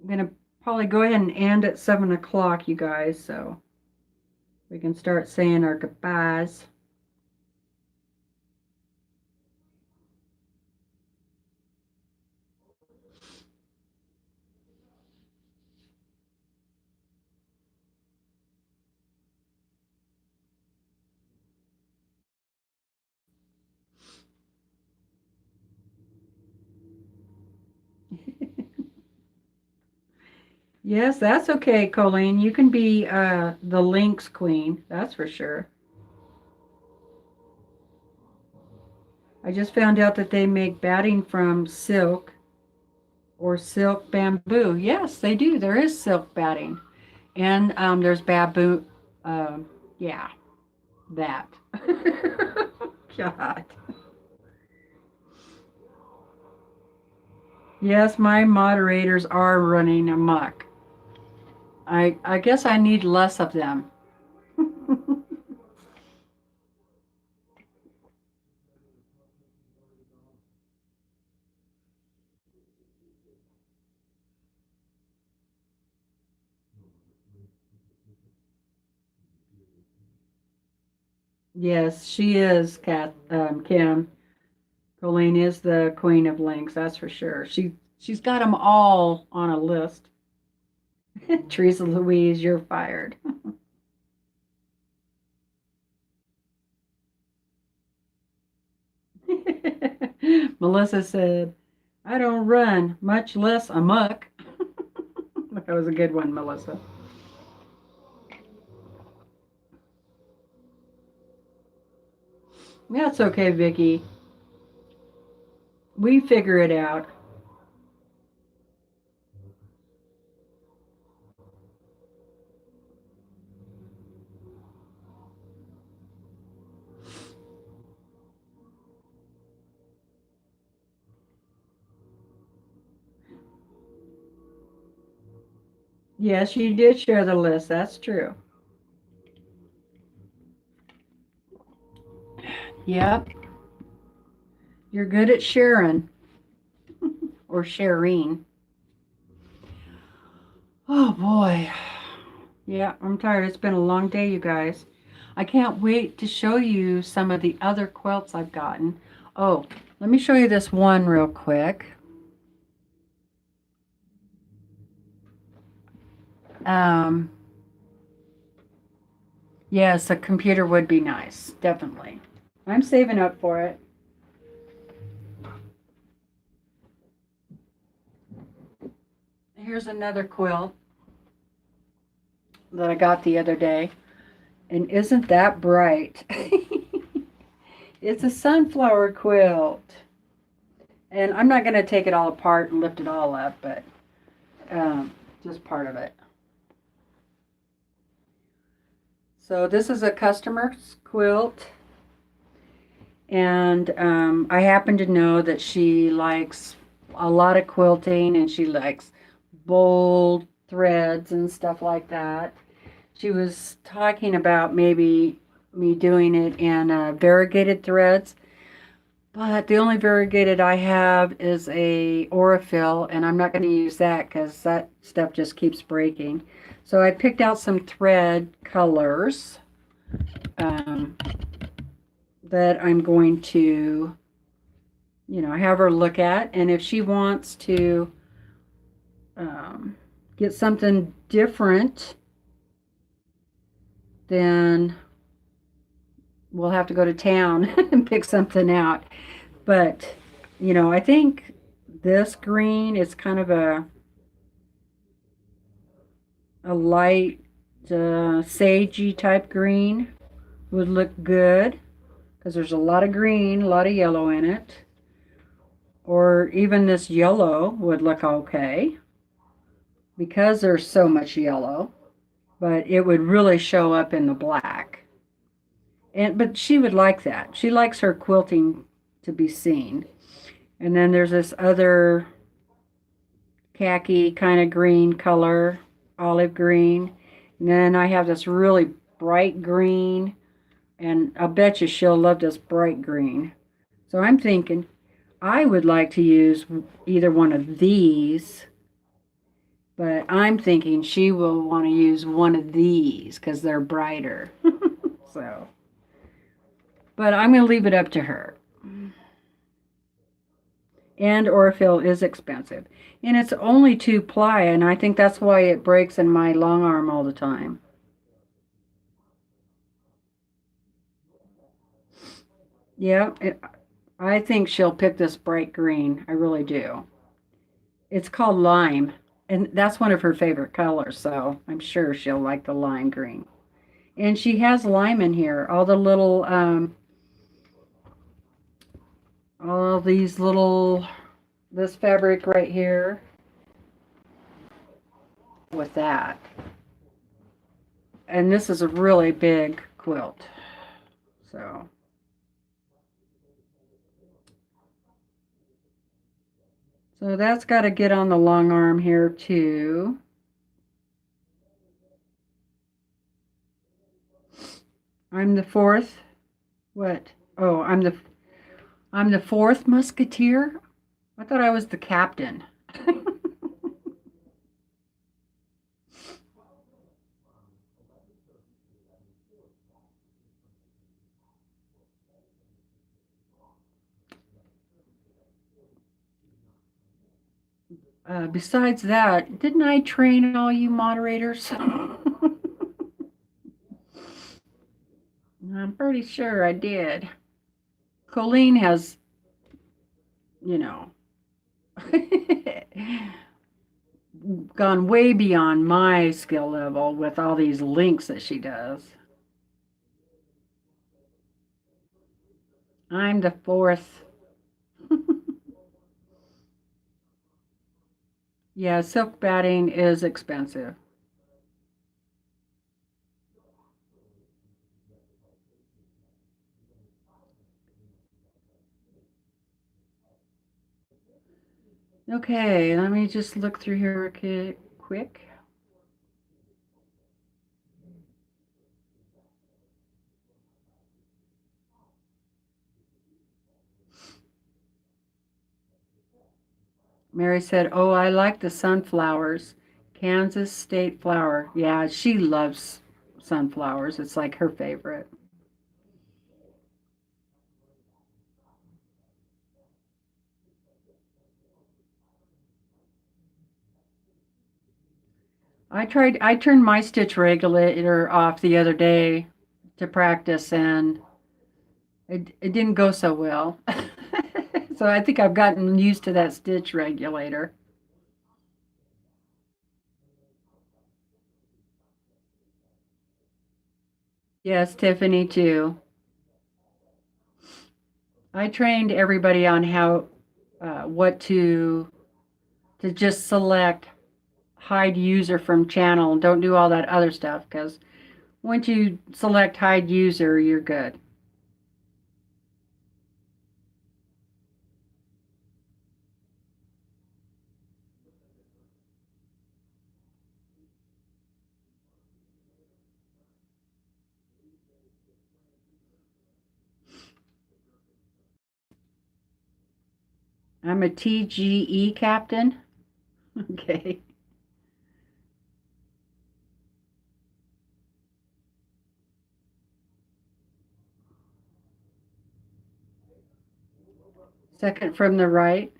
Speaker 1: going to probably go ahead and end at 7 o'clock, you guys, so we can start saying our goodbyes. Yes, that's okay, Colleen. You can be the Lynx Queen, that's for sure. I just found out that they make batting from silk or silk bamboo. Yes, they do. There is silk batting. And there's bamboo. Yeah, that. God. Yes, my moderators are running amok. I guess I need less of them. Yes, she is, Kim. Colleen is the queen of links, that's for sure. She's got them all on a list. TeresaLouise, you're fired. Melissa said, I don't run, much less amok. That was a good one, Melissa. That's okay, Vicky. We figure it out. Yes, you did share the list. That's true. Yep. You're good at sharing or sharing. Oh boy. Yeah, I'm tired. It's been a long day, you guys. I can't wait to show you some of the other quilts I've gotten. Oh, let me show you this one real quick. Um, yes, a computer would be nice, definitely. I'm saving up for it. Here's another quilt that I got the other day. And isn't that bright? It's a sunflower quilt. And I'm not going to take it all apart and lift it all up, but just part of it. So this is a customer's quilt. And I happen to know that she likes a lot of quilting and she likes bold threads and stuff like that. She was talking about maybe me doing it in variegated threads, but the only variegated I have is a Aurifil, and I'm not going to use that because that stuff just keeps breaking. So I picked out some thread colors um, that I'm going to, have her look at, and if she wants to um, get something different, then we'll have to go to town and pick something out. But, I think this green is kind of a light sagey type green would look good because there's a lot of green, a lot of yellow in it. Or even this yellow would look okay because there's so much yellow, but it would really show up in the black. But she would like that. She likes her quilting to be seen. And then there's this other khaki kind of green color, olive green. And then I have this really bright green, and I bet you she'll love this bright green. So I'm thinking I would like to use either one of these, but I'm thinking she will want to use one of these because they're brighter. So, but I'm going to leave it up to her. And Orifil is expensive. And it's only 2-ply, and I think that's why it breaks in my long arm all the time. Yeah, I think she'll pick this bright green. I really do. It's called lime, and that's one of her favorite colors, so I'm sure she'll like the lime green. And she has lime in here. All the little, all these little, this fabric right here with that. And this is a really big quilt. So. So that's got to get on the long arm here too. I'm the fourth. What? Oh, I'm the fourth musketeer. I thought I was the captain. Besides that, didn't I train all you moderators? I'm pretty sure I did. Colleen has, you know, gone way beyond my skill level with all these links that she does. I'm the fourth. Yeah, silk batting is expensive. Okay, let me just look through here quick. Mary said, "Oh, I like the sunflowers. Kansas state flower." Yeah, she loves sunflowers. It's like her favorite. I turned my stitch regulator off the other day to practice, and it didn't go so well. So I think I've gotten used to that stitch regulator. Yes, Tiffany too. I trained everybody on how what to just select hide user from channel. Don't do all that other stuff because once you select hide user, you're good. I'm a TGE captain. Okay. Second from the right.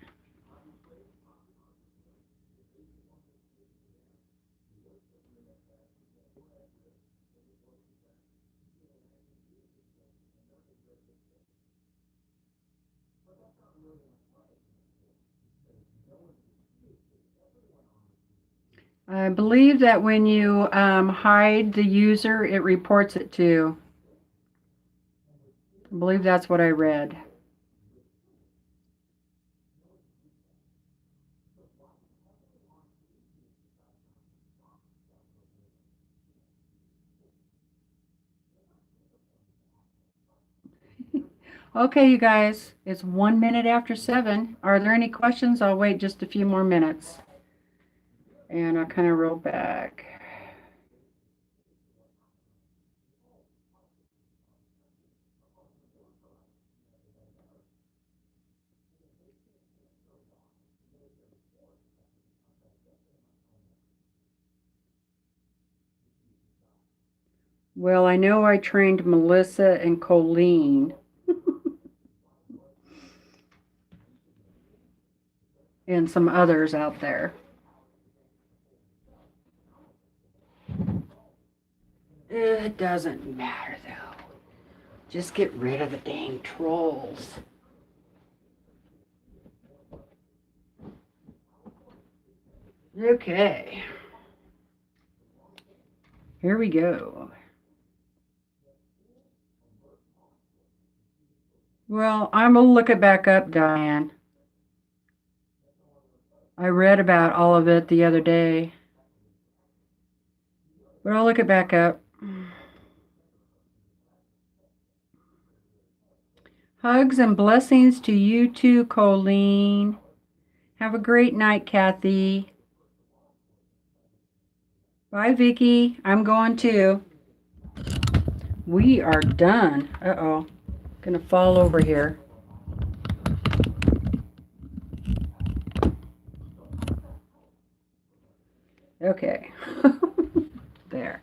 Speaker 1: I believe that when you hide the user, it reports it to. I believe that's what I read. Okay, you guys, it's 1 minute after 7. Are there any questions? I'll wait just a few more minutes. And I'll kind of roll back. Well, I know I trained Melissa and Colleen. And some others out there. It doesn't matter though. Just get rid of the dang trolls. Okay. Here we go. Well, I'm going to look it back up, Diane. I read about all of it the other day. But I'll look it back up. Hugs and blessings to you too, Colleen. Have a great night, Kathy. Bye, Vicki. I'm going too. We are done. Uh-oh. Gonna fall over here. Okay. There.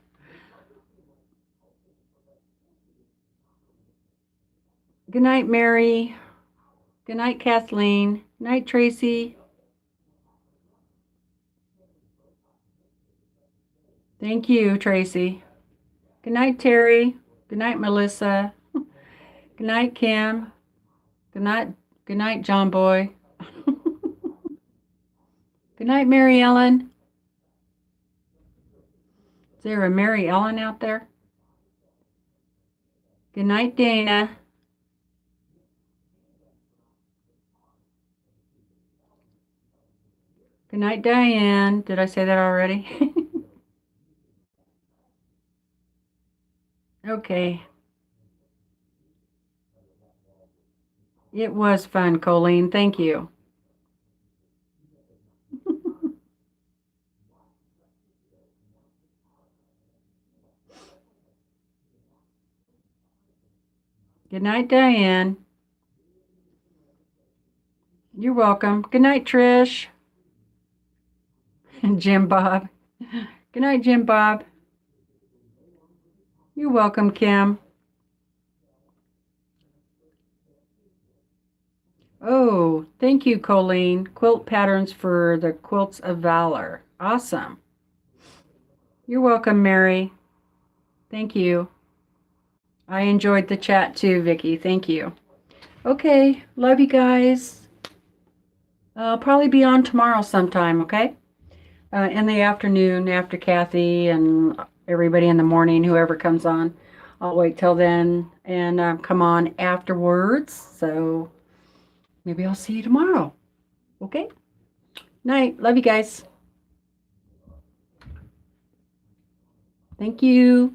Speaker 1: Good night, Mary. Good night, Kathleen. Good night, Tracy. Thank you, Tracy. Good night, Terry. Good night, Melissa. Good night, Kim. Good night, John Boy. Good night, Mary Ellen. Is there a Mary Ellen out there? Good night, Dana. Good night, Diane. Did I say that already? Okay. It was fun, Colleen. Thank you. Good night, Diane. You're welcome. Good night, Trish. And Jim Bob. Good night, Jim Bob. You're welcome, Kim. Oh, thank you, Colleen. Quilt patterns for the Quilts of Valor. Awesome. You're welcome, Mary. Thank you. I enjoyed the chat too, Vicki. Thank you. Okay, love you guys. I'll probably be on tomorrow sometime, okay? In the afternoon after Kathy and everybody in the morning, whoever comes on. I'll wait till then and come on afterwards. So maybe I'll see you tomorrow. Okay? Night. Love you guys. Thank you.